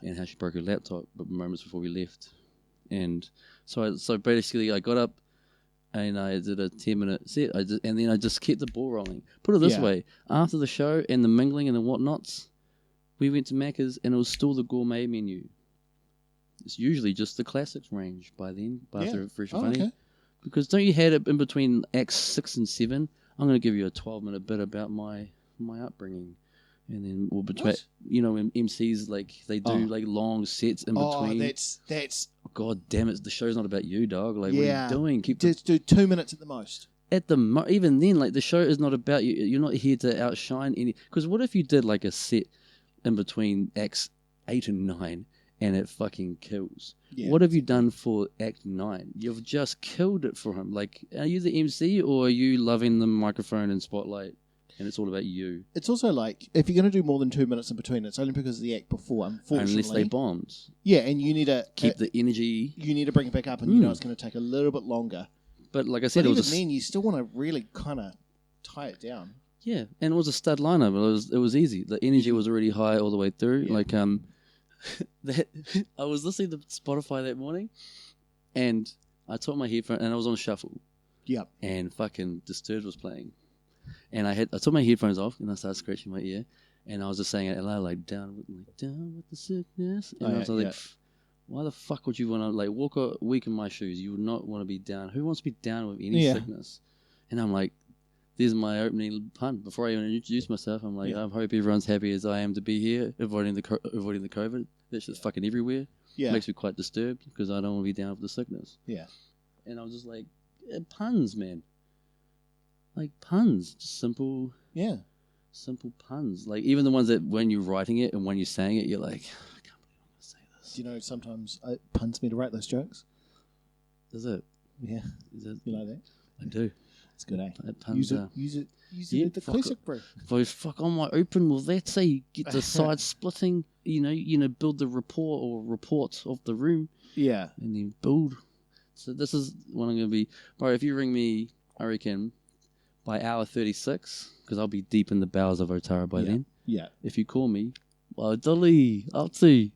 C: And how she broke her laptop, but moments before we left. And so basically I got up and I did a 10-minute set. And then I just kept the ball rolling. Put it this way, after the show and the mingling and the whatnots, we went to Macca's and it was still the gourmet menu. It's usually just the classics range by then, after Fresh and Funny. Okay. Because don't you have it in between acts 6 and 7? I'm going to give you a 12-minute bit about my upbringing. And then we'll between, when MCs, like, they do, like, long sets in between. Oh, that's... God damn it, the show's not about you, dog. Like, what are you doing?
B: Just do 2 minutes at the most.
C: Even then, like, the show is not about you. You're not here to outshine any... Because what if you did, like, a set in between acts 8 and 9 and it fucking kills? Yeah. What have you done for Act 9? You've just killed it for him. Like, are you the MC or are you loving the microphone and spotlight and it's all about you?
B: It's also like, if you're going to do more than 2 minutes in between, it's only because of the act before, unfortunately.
C: Unless they bombed.
B: Yeah, and you need to...
C: Keep the energy.
B: You need to bring it back up, and you know it's going to take a little bit longer.
C: But like I said,
B: even then, you still want to really kind of tie it down.
C: Yeah, and it was a stud lineup. It was easy. The energy was already high all the way through. Yeah. Like, I was listening to Spotify that morning, and I took my headphone, and I was on shuffle. Yep. And fucking Disturbed was playing, and I took my headphones off, and I started scratching my ear, and I was just saying it aloud, like down with the sickness, and I was like, why the fuck would you want to like walk a week in my shoes? You would not want to be down. Who wants to be down with any sickness? And I'm like, there's my opening pun. Before I even introduce myself, I'm like, I hope everyone's happy as I am to be here, avoiding the COVID. That's just fucking everywhere.
B: Yeah.
C: Makes me quite disturbed because I don't want to be down with the sickness.
B: Yeah.
C: And I was just like, puns, man. Like puns, just simple puns. Like even the ones that when you're writing it and when you're saying it, you're like, I can't believe I'm going to say this.
B: Do you know sometimes it puns me to write those jokes?
C: Does it?
B: Yeah.
C: Is it?
B: You like that?
C: I do.
B: It's good, eh?
C: It puns,
B: Use it at the classic, bro.
C: If I fuck on my open, will that say get the side splitting? You know, build the report of the room.
B: Yeah.
C: And then build. So this is what I'm going to be. Bro, if you ring me, I reckon, by hour 36, because I'll be deep in the bowels of Otara by then.
B: Yeah.
C: If you call me, well, Dolly, up to you.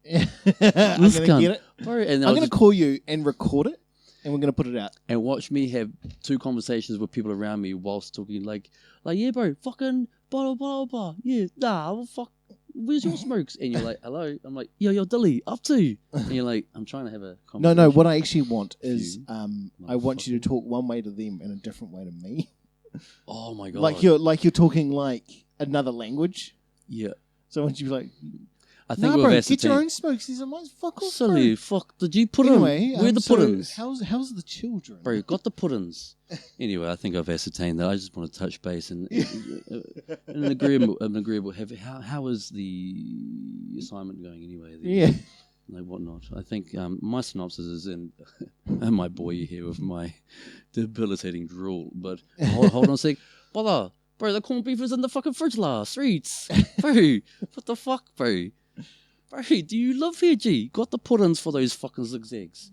B: I'm going to get it.
C: Bro, and
B: I'm going to call you and record it, and we're going to put it out.
C: And watch me have 2 conversations with people around me whilst talking like yeah, bro, fucking blah, blah, blah. Yeah, nah, well, fuck. Where's your smokes? And you're like, hello. I'm like, yo, Dilly, up to. And you're like, I'm trying to have a conversation.
B: No. What I actually want is, I want you to talk one way to them and a different way to me.
C: Oh my god!
B: Like you're talking like another language.
C: Yeah.
B: So I want you to be like,
C: I think
B: bro,
C: get
B: get your own smokes. These are mine. Fuck off,
C: silly.
B: bro.
C: Fuck. Did you put
B: anyway,
C: them? Where the puddings?
B: How's the children?
C: Bro, got the puddings. Anyway, I think I've ascertained that. I just want to touch base and an agreeable. How is the assignment going anyway? Like whatnot. I think my synopsis is in my boy here with my debilitating drool. But hold on a sec. Bro, the corned beef is in the fucking fridge last streets. Bro, what the fuck, bro? Bro, do you live here, G? Got the puddings for those fucking zigzags.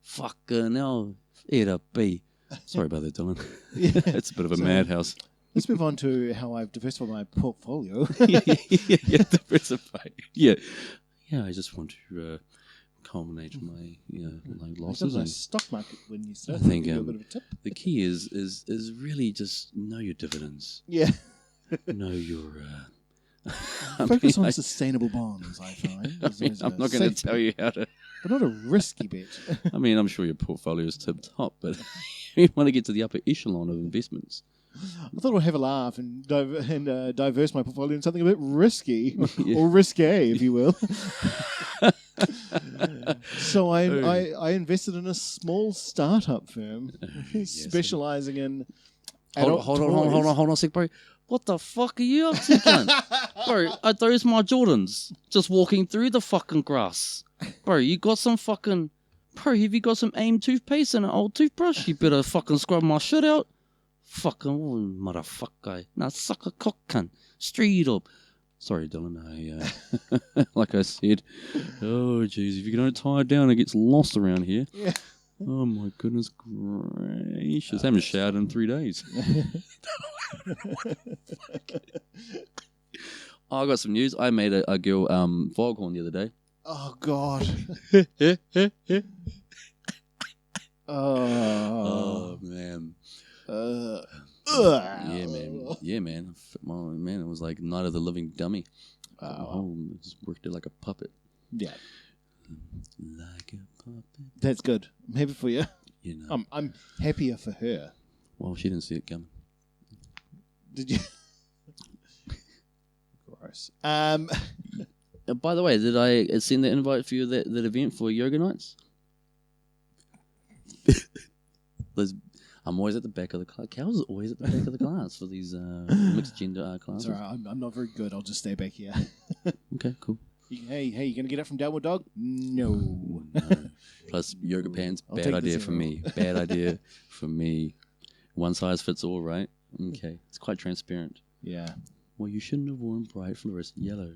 C: Fucking hell. It'll be. Sorry about that, Dylan. It's a bit of a madhouse.
B: Let's move on to how I've diversified my portfolio.
C: Diversify. Yeah, I just want to culminate my like losses.
B: Like stock market when you start.
C: I think
B: a bit of a tip.
C: The key is really just know your dividends.
B: Yeah.
C: Know your.
B: Focus on sustainable bonds, I find.
C: I'm not going to tell you how to.
B: But not a risky bet.
C: I mean, I'm sure your portfolio is tip top, but you want to get to the upper echelon of investments.
B: I thought I'd have a laugh and diverse my portfolio in something a bit risky or risque, if you will. So I invested in a small startup firm specializing in adult
C: hold on a sec, bro. What the fuck are you up to, cunt? Bro, are those my Jordans just walking through the fucking grass? Bro, you got some fucking... Bro, have you got some AIM toothpaste and an old toothbrush? You better fucking scrub my shit out. Fucking motherfucker. Now suck a cock, cunt. Straight up. Sorry, Dylan. Like I said. Oh, jeez. If you don't tie it down, it gets lost around here.
B: Yeah.
C: Oh, my goodness gracious. I haven't showered in 3 days. I got some news. I made a girl foghorn the other day.
B: Oh, God.
C: Oh, man. Yeah, man. Man, it was like Night of the Living Dummy. Just worked it like a puppet.
B: Yeah.
C: Like a puppet.
B: That's good. I'm happy for you.
C: You know.
B: I'm happier for her.
C: Well, she didn't see it coming.
B: Did you? Gross.
C: By the way, did I send the invite for you that event for yoga nights? I'm always at the back of the class. Cal's is always at the back of the class for these mixed gender classes.
B: It's all right. I'm not very good. I'll just stay back here.
C: Okay, cool.
B: Hey, you gonna get up from Downward Dog? No.
C: Plus yoga pants, bad idea for me. Bad idea for me. One size fits all, right? Okay, it's quite transparent.
B: Yeah.
C: Well, you shouldn't have worn bright fluorescent yellow.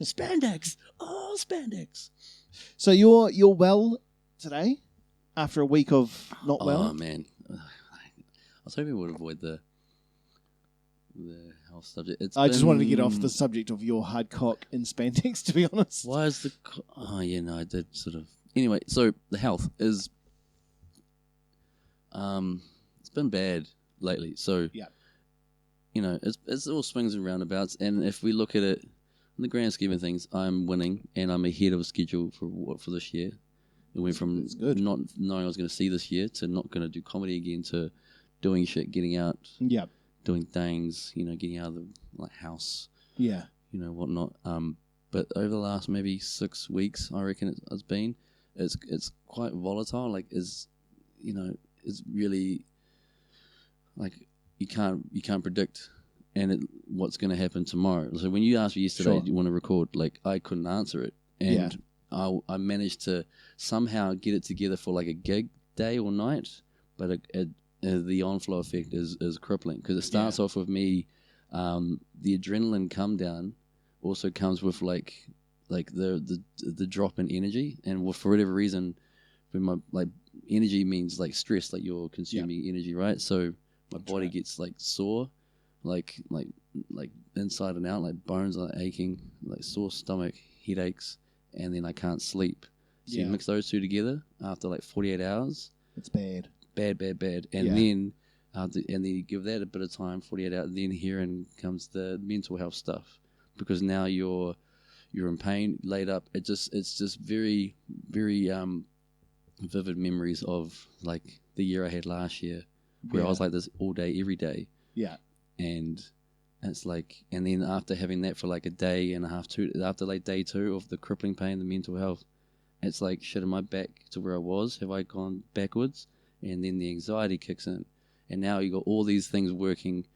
C: Spandex! Oh, spandex!
B: So you're well today? After a week of not well?
C: Oh, man. I was hoping we would avoid the health subject.
B: I just wanted to get off the subject of your hard cock in spandex, to be honest.
C: Why is the... Oh, yeah, no, I did sort of... Anyway, so the health is... It's been bad lately. So,
B: yeah.
C: You know, it's all swings and roundabouts. And if we look at it, in the grand scheme of things, I'm winning and I'm ahead of schedule for this year. It went from not knowing I was going to see this year to not going to do comedy again to doing shit, getting out, doing things, getting out of the house,
B: Yeah.
C: Whatnot. But over the last maybe 6 weeks, I reckon it's been, it's quite volatile. Like, it's really like you can't predict what's going to happen tomorrow. So when you asked me yesterday,
B: Sure.
C: do you want to record? Like, I couldn't answer it, and I managed to somehow get it together for like a gig day or night, but the on-flow effect is crippling because it starts off with me. The adrenaline come down also comes with like the drop in energy, and for whatever reason, when my energy means like stress, like you're consuming energy, right? So my body gets like sore, like inside and out, like bones are aching, like sore stomach, headaches, and then I can't sleep. So you mix those two together after like 48 hours.
B: It's bad.
C: Bad. And then you give that a bit of time, 48 hours, and then herein comes the mental health stuff. Because now you're in pain, laid up. It's just very, very vivid memories of like the year I had last year, where I was like this all day, every day.
B: Yeah.
C: And it's like, and then after having that for like a day and a half, after like day 2 of the crippling pain, the mental health, it's like, shit, am I back to where I was? Have I gone backwards? And then the anxiety kicks in, and now you got all these things working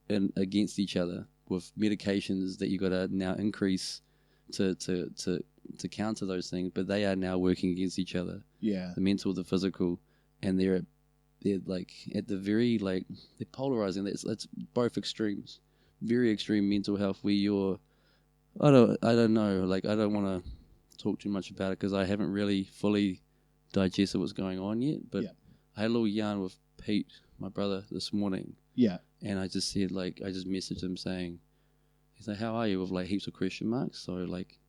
C: against each other with medications that you got to now increase to counter those things, but they are now working against each other.
B: Yeah.
C: The mental, the physical, and they're like at the very they're polarizing. It's both extremes. Very extreme mental health where you're I don't know, like I don't want to talk too much about it because I haven't really fully digested what's going on yet, but I had a little yarn with Pete, my brother, this morning.
B: Yeah.
C: And I just said, I just messaged him saying, he's like, how are you? With like heaps of question marks. So like,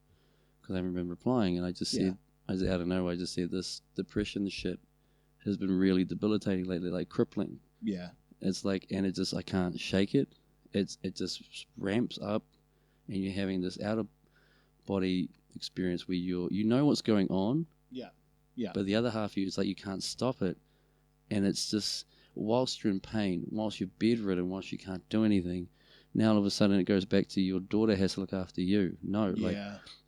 C: because I haven't been replying. And I just said, I don't know, I just said this depression shit has been really debilitating lately, like crippling.
B: Yeah.
C: It's like, and it just, I can't shake it. It just ramps up and you're having this out of body experience where you know what's going on.
B: Yeah. Yeah.
C: But the other half of you, it's like you can't stop it. And it's just, whilst you're in pain, whilst you're bedridden, whilst you can't do anything, now all of a sudden it goes back to your daughter has to look after you. No,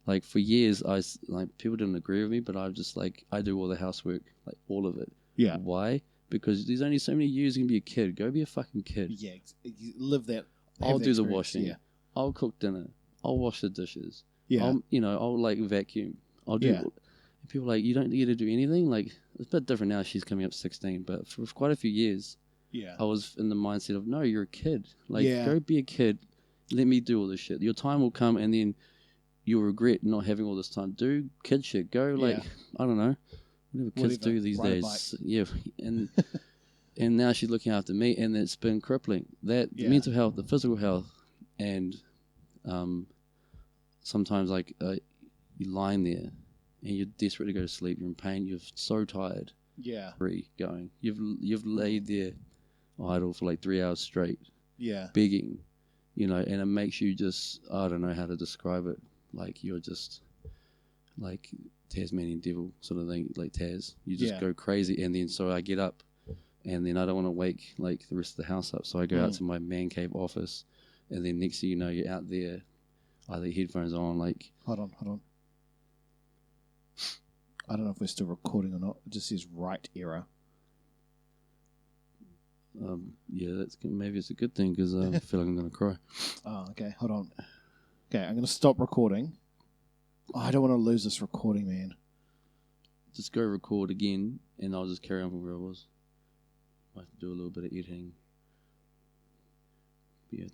C: like for years, people didn't agree with me, but I just I do all the housework, like all of it.
B: Yeah.
C: Why? Because there's only so many years you can be a kid. Go be a fucking kid.
B: Yeah. You live that.
C: I'll do the
B: experience.
C: washing.
B: Yeah.
C: I'll cook dinner. I'll wash the dishes.
B: Yeah.
C: I'll vacuum. I'll do.
B: Yeah.
C: People you don't get to do anything. Like, it's a bit different now. She's coming up 16, but for quite a few years, I was in the mindset of, no, you're a kid. Go be a kid. Let me do all this shit. Your time will come, and then you'll regret not having all this time. Do kid shit. Go I don't know, whatever kids do these days. Yeah, and and now she's looking after me, and it's been crippling. The mental health, the physical health, and sometimes you're lying there. And you're desperate to go to sleep. You're in pain. You're so tired.
B: Yeah.
C: Going. You've laid there idle for like 3 hours straight.
B: Yeah.
C: Begging, and it makes you just, I don't know how to describe it. Like you're just like Tasmanian devil sort of thing, like Taz. You just go crazy, and then so I get up, and then I don't want to wake like the rest of the house up. So I go out to my man cave office, and then next thing you know, you're out there, either headphones on, like.
B: Hold on. I don't know if we're still recording or not. It just says right error.
C: Maybe it's a good thing because I feel like I'm going to cry.
B: Oh, okay. Hold on. Okay, I'm going to stop recording. Oh, I don't want to lose this recording, man.
C: Just go record again, and I'll just carry on from where I was. I have to do a little bit of editing.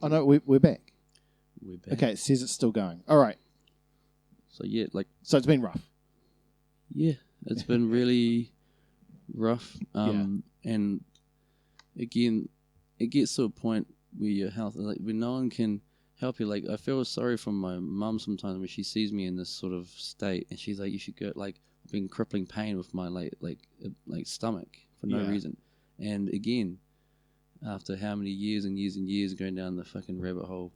B: Oh, no, we're back.
C: We're back.
B: Okay, it says it's still going. All right.
C: So, yeah,
B: So it's been rough.
C: Yeah, it's been really rough. And again, it gets to a point where your health, when no one can help you. Like, I feel sorry for my mum sometimes when she sees me in this sort of state, and she's like, "You should go." Like, I've been crippling pain with my like stomach for no reason. And again, after how many years and years and years going down the fucking rabbit hole,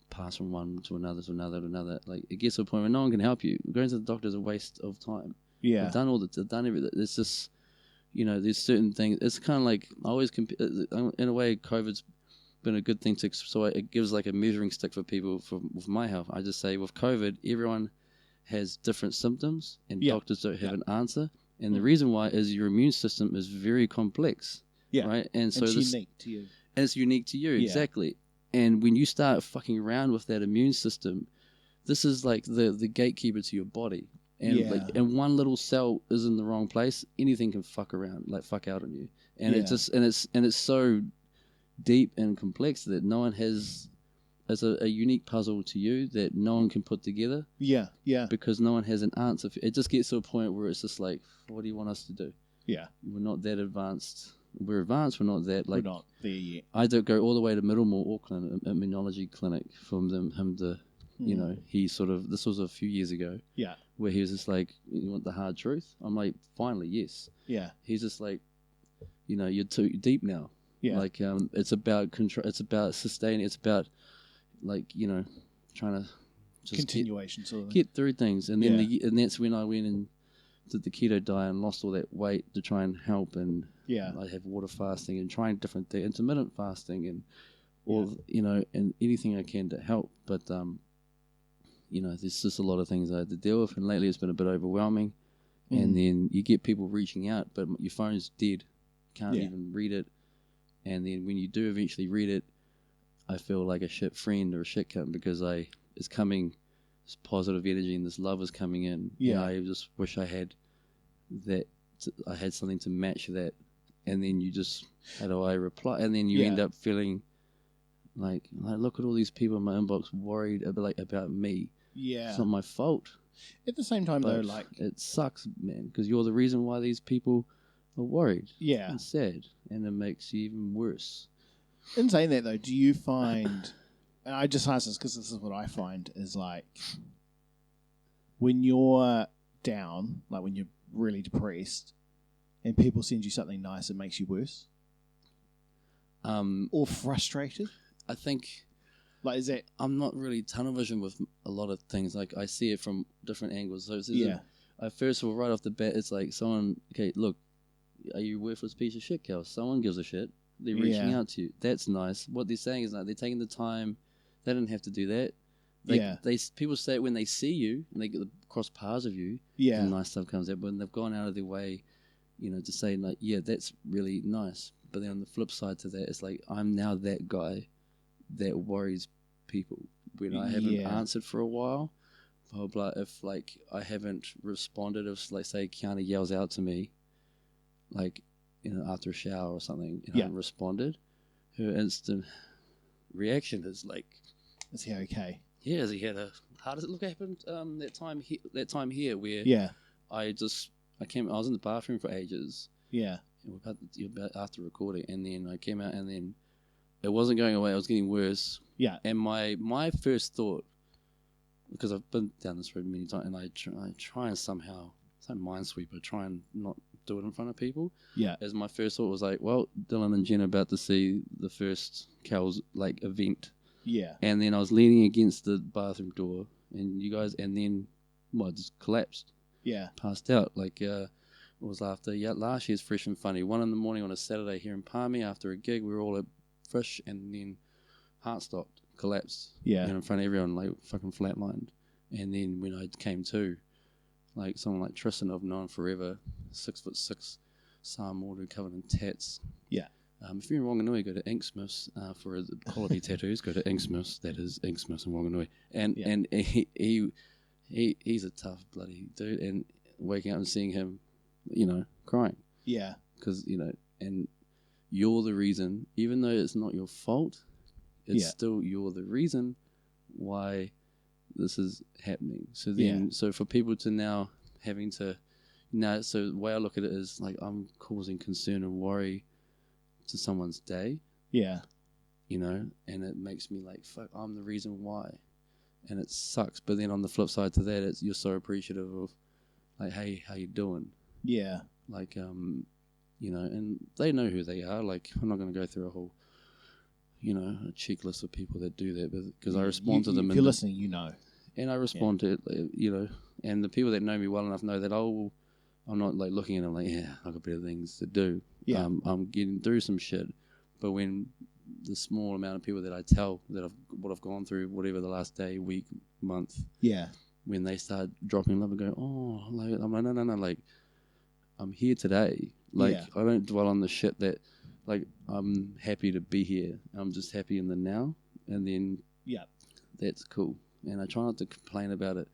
C: pass from one to another to another to another. Like, it gets to a point where no one can help you. Going to the doctor is a waste of time.
B: Yeah,
C: I've done everything. It's just, there's certain things. It's kind of like I always in a way, COVID's been a good thing so it gives like a measuring stick for people with my health. I just say with COVID, everyone has different symptoms, and doctors don't have an answer. And the reason why is your immune system is very complex, right? And so
B: it's unique to you.
C: And it's unique to you, exactly. And when you start fucking around with that immune system, this is like the gatekeeper to your body. And and one little cell is in the wrong place, anything can fuck out on you. And it's so deep and complex that no one has as a unique puzzle to you that no one can put together.
B: Yeah.
C: Because no one has an answer. It just gets to a point where it's just like, what do you want us to do?
B: Yeah.
C: We're not that advanced. We're advanced. We're not that like.
B: We're not there yet.
C: I don't go all the way to Middlemore, Auckland, immunology clinic from him to, you know, he sort of. This was a few years ago.
B: Yeah.
C: Where he was just like, you want the hard truth? I'm like, finally, yes.
B: Yeah.
C: He's just like, you know, you're too deep now.
B: Yeah.
C: Like, it's about control. It's about sustaining. It's about, like, you know, trying to just
B: continuation sort of thing.
C: Get through things, and then and that's when I went and did the keto diet and lost all that weight to try and help. And I have water fasting and trying different things, intermittent fasting, and all you know, and anything I can to help. But you know, there's just a lot of things I had to deal with, and lately it's been a bit overwhelming. And then you get people reaching out, but your phone's dead, can't even read it. And then when you do eventually read it, I feel like a shit friend or a shit cunt because it's coming, this positive energy and this love is coming in.
B: Yeah.
C: And I just wish I had that, I had something to match that. And then you just, how do I reply? And then you end up feeling like, look at all these people in my inbox worried about me.
B: Yeah.
C: It's not my fault.
B: At the same time, though, like,
C: it sucks, man, because you're the reason why these people are worried.
B: Yeah.
C: And sad. And it makes you even worse.
B: In saying that, though, do you find, and I just ask this because this is what I find, is like, when you're down, like when you're really depressed, and people send you something nice, it makes you worse? Or frustrated?
C: I think...
B: Like, is that...
C: I'm not really tunnel vision with a lot of things. Like, I see it from different angles. So first of all, right off the bat, it's like someone, okay, look, are you a worthless piece of shit, Cal? Someone gives a shit. They're reaching out to you. That's nice. What they're saying is like they're taking the time. They didn't have to do that. People say it when they see you and they get cross paths of you. Yeah, and nice stuff comes out. But when they've gone out of their way, you know, to say like, yeah, that's really nice. But then on the flip side to that, it's like I'm now that guy that worries people when I haven't answered for a while. Blah blah. If like I haven't responded, if like say Kiana yells out to me, like, you know, after a shower or something, and I haven't responded, her instant reaction is like,
B: "Is he okay?"
C: Yeah, has he had a? How does it look? Happened that time here where I was in the bathroom for ages. Yeah, about after recording, and then I came out, and then it wasn't going away. It was getting worse. Yeah, and my first thought, because I've been down this road many times, and I try and somehow, it's like Minesweeper, try and not do it in front of people. Yeah. As my first thought was like, well, Dylan and Jen are about to see the first Cal's like event. Yeah. And then I was leaning against the bathroom door, and you guys, and then I just collapsed. Yeah. Passed out. Like it was after last year's Fresh and Funny. 1 a.m. on a Saturday here in Palmy after a gig. We were all at Fresh, and then heart stopped, collapsed. Yeah. And in front of everyone, like fucking flatlined. And then when I came to, like someone like Tristan I've known forever, 6'6", Samoan covered in tats. Yeah. If you're in Wanganui, go to Inksmiths for quality tattoos. Go to Inksmiths. That is Inksmiths in Wanganui. And he's a tough bloody dude. And waking up and seeing him, you know, crying. Yeah. Because, you know, and you're the reason, even though it's not your fault, it's still you're the reason why this is happening. So then, so for people to now having to, so the way I look at it is like I'm causing concern and worry to someone's day. Yeah. You know, and it makes me like, fuck, I'm the reason why. And it sucks. But then on the flip side to that, it's you're so appreciative of like, hey, how you doing? Yeah. Like, you know, and they know who they are. Like, I'm not going to go through a whole, you know, a checklist of people that do that, because I respond to them.
B: If you're listening, you know.
C: And I respond to it, you know, and the people that know me well enough know that I'm not like looking at them like, yeah, I've got better things to do. Yeah. I'm getting through some shit. But when the small amount of people that I tell that what I've gone through, whatever the last day, week, month,
B: Yeah.
C: when they start dropping love and go, oh, like, I'm like, no, like, I'm here today. Like,
B: Yeah.
C: I don't dwell on the shit that, like, I'm happy to be here. I'm just happy in the now, and then that's cool. And I try not to complain about it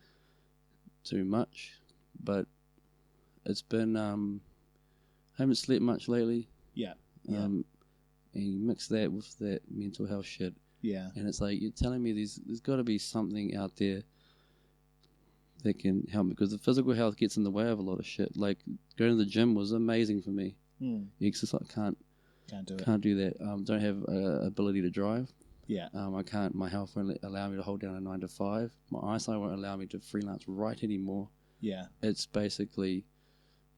C: too much, but it's been, I haven't slept much lately.
B: Yeah.
C: And you mix that with that mental health shit.
B: Yeah.
C: And it's like, you're telling me there's got to be something out there that can help me, because the physical health gets in the way of a lot of shit. Like, going to the gym was amazing for me. Exercise, can't do that. Don't have ability to drive.
B: Yeah.
C: I can't. My health won't allow me to hold down a 9 to 5. My eyesight won't allow me to freelance write anymore.
B: Yeah.
C: It's basically,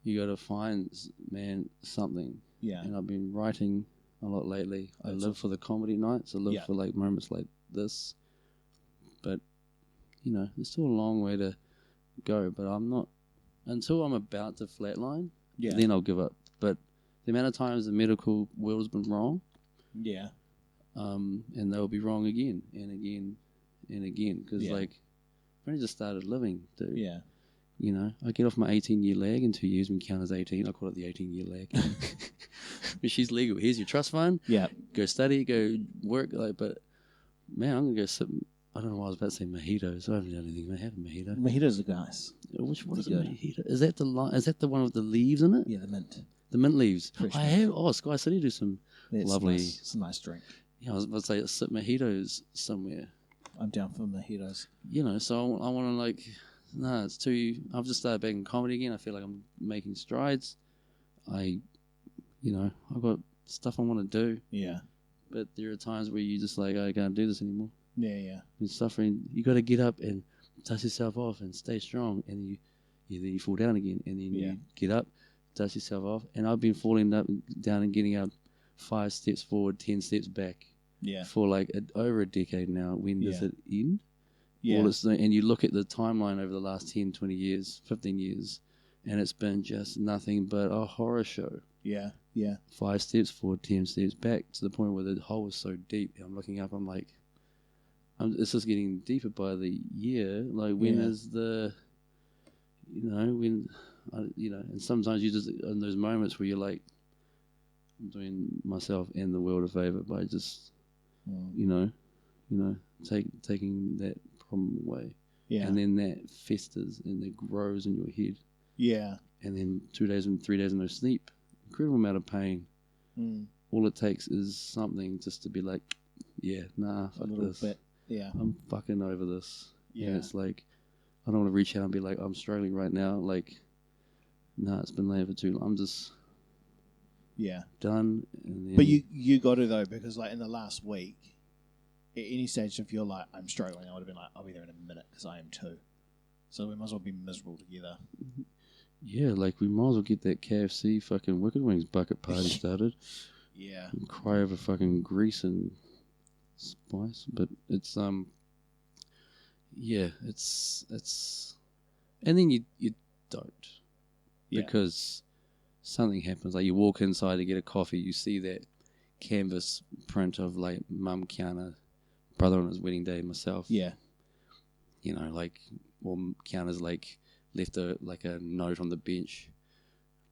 C: you got to find, man, something.
B: Yeah.
C: And I've been writing a lot lately. I live for the comedy nights. I live for like moments like this. But, you know, there's still a long way to go. But I'm not, until I'm about to flatline, then I'll give up. But the amount of times the medical world's been wrong, and they'll be wrong again and again and again, because like, I've only just started living, dude.
B: Yeah.
C: You know, I get off my 18-year lag in 2 years. We count as 18. I call it the 18-year lag. But she's legal. Here's your trust fund.
B: Yeah.
C: Go study, go work. Like, but man, I'm gonna go sip. I don't know why I was about to say mojitos. I haven't done anything. I have a mojito.
B: Mojitos are nice.
C: Which one is a mojito? Is that the one with the leaves in it?
B: Yeah, the mint.
C: The mint leaves.
B: Fresh
C: I
B: mint.
C: have. Oh, Sky City do some lovely.
B: Nice. It's a nice drink.
C: Yeah, I was about to say sip mojitos somewhere.
B: I'm down for mojitos.
C: You know, so I want to like. No, it's too. I've just started back in comedy again. I feel like I'm making strides. I've got stuff I want to do. Yeah. But there are times where you just like, I can't do this anymore. Yeah, yeah. You're suffering. You got to get up and dust yourself off and stay strong. And then you fall down again. And then you get up, dust yourself off. And I've been falling down and getting up 5 steps forward, 10 steps back. Yeah. For like over a decade now. When does it end? Yeah. And you look at the timeline over the last 10, 20 years, 15 years, and it's been just nothing but a horror show. Yeah, yeah. 5 steps forward, 10 steps back, to the point where the hole is so deep. I'm looking up, I'm like, it's just getting deeper by the year. Like, when is the, and sometimes you just, in those moments where you're like, I'm doing myself and the world a favor by just, taking that problem away. Yeah. And then that festers and it grows in your head. Yeah. And then 2 days and 3 days of no sleep. Incredible amount of pain. All it takes is something just to be like, fuck this. Bit. Yeah. I'm fucking over this. Yeah. And it's like, I don't want to reach out and be like, I'm struggling right now. Like, it's been laying for too long. I'm just done. And then,
B: but you got to, though, because like in the last week, at any stage, if you're like, I'm struggling, I would have been like, I'll be there in a minute, because I am too. So we might as well be miserable together.
C: Yeah, like we might as well get that KFC fucking Wicked Wings bucket party started. Yeah. And cry over fucking grease and spice. But it's, it's, and then you don't. Yeah. Because something happens. Like, you walk inside to get a coffee, you see that canvas print of like Mum Kiana, brother on his wedding day, myself. Yeah. Kiana's like left a note on the bench,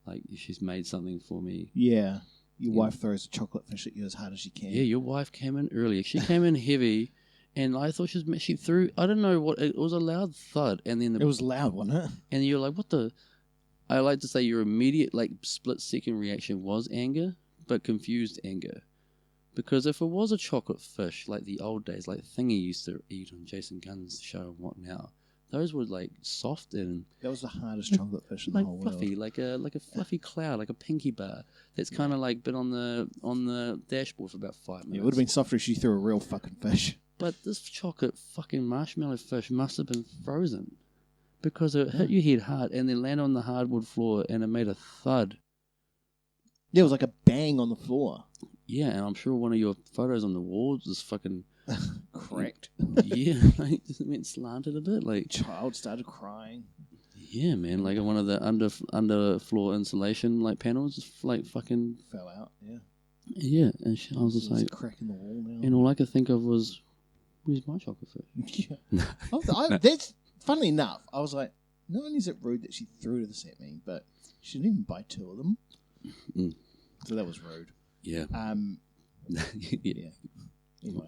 C: like she's made something for me. Yeah. Your wife throws a chocolate fish at you as hard as she can. Yeah, your wife came in early. She came in heavy, and I thought she threw. I don't know what it was. A loud thud, and then it was loud, wasn't it? And you're like, what the? I like to say your immediate split second reaction was anger, but confused anger. Because if it was a chocolate fish, like the old days, like Thingy used to eat on Jason Gunn's show and what now, those were like soft and... That was the hardest chocolate fish in the whole fluffy, world. Like a fluffy cloud, like a pinky bar. That's kind of like been on the dashboard for about 5 minutes. It would have been softer if she threw a real fucking fish. But this chocolate fucking marshmallow fish must have been frozen. Because it hit your head hard and then landed on the hardwood floor and it made a thud. Yeah, it was like a bang on the floor. Yeah, and I'm sure one of your photos on the walls is fucking cracked. Yeah, it went slanted a bit. Like, child started crying. Yeah, man, like one of the under floor insulation panels just fucking fell out. Yeah, Yeah, and I was just
B: There's
C: like,
B: a crack in the wall now.
C: and all I could think of was, where's my chocolate fish?
B: Yeah. That's funnily enough. I was like, not only is it rude that she threw this at me, but she didn't even buy 2 of them.
C: Mm.
B: So that was rude.
C: Yeah.
B: Yeah. Anyway,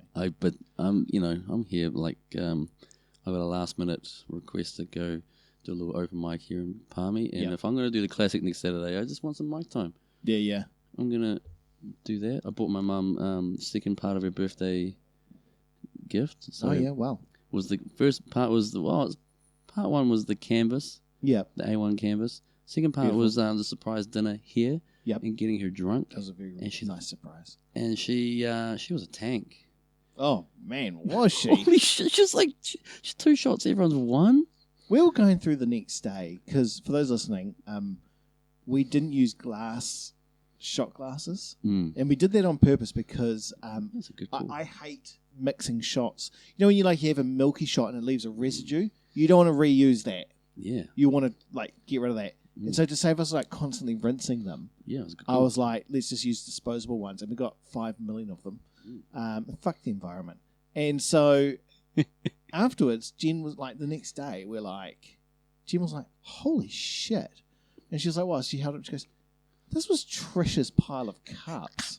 C: I'm here. Like, I got a last minute request to go do a little open mic here in Palmy, and if I'm going to do the classic next Saturday, I just want some mic time.
B: Yeah.
C: I'm gonna do that. I bought my mum second part of her birthday gift. So
B: wow.
C: Was the first part was part 1 was the canvas.
B: Yeah.
C: The A1 canvas. Second part
B: Beautiful.
C: was the surprise dinner here.
B: Yep.
C: And getting her drunk.
B: That was a very nice surprise.
C: And she was a tank.
B: Oh man, was she?
C: Holy shit! She's like she's 2 shots. Everyone's 1.
B: We were going through the next day because for those listening, we didn't use shot glasses, and we did that on purpose because
C: That's a good call.
B: I hate mixing shots. You know when you have a milky shot and it leaves a residue, you don't want to reuse that.
C: Yeah.
B: You want to get rid of that. And so to save us constantly rinsing them,
C: Yeah, it was a good
B: I
C: call.
B: was like, let's just use disposable ones, and we got 5 million of them. Fuck the environment. And so afterwards, Jen was like, the next day, Jen was like, holy shit. And she was like, what? She held it, she goes, this was Trisha's pile of cups.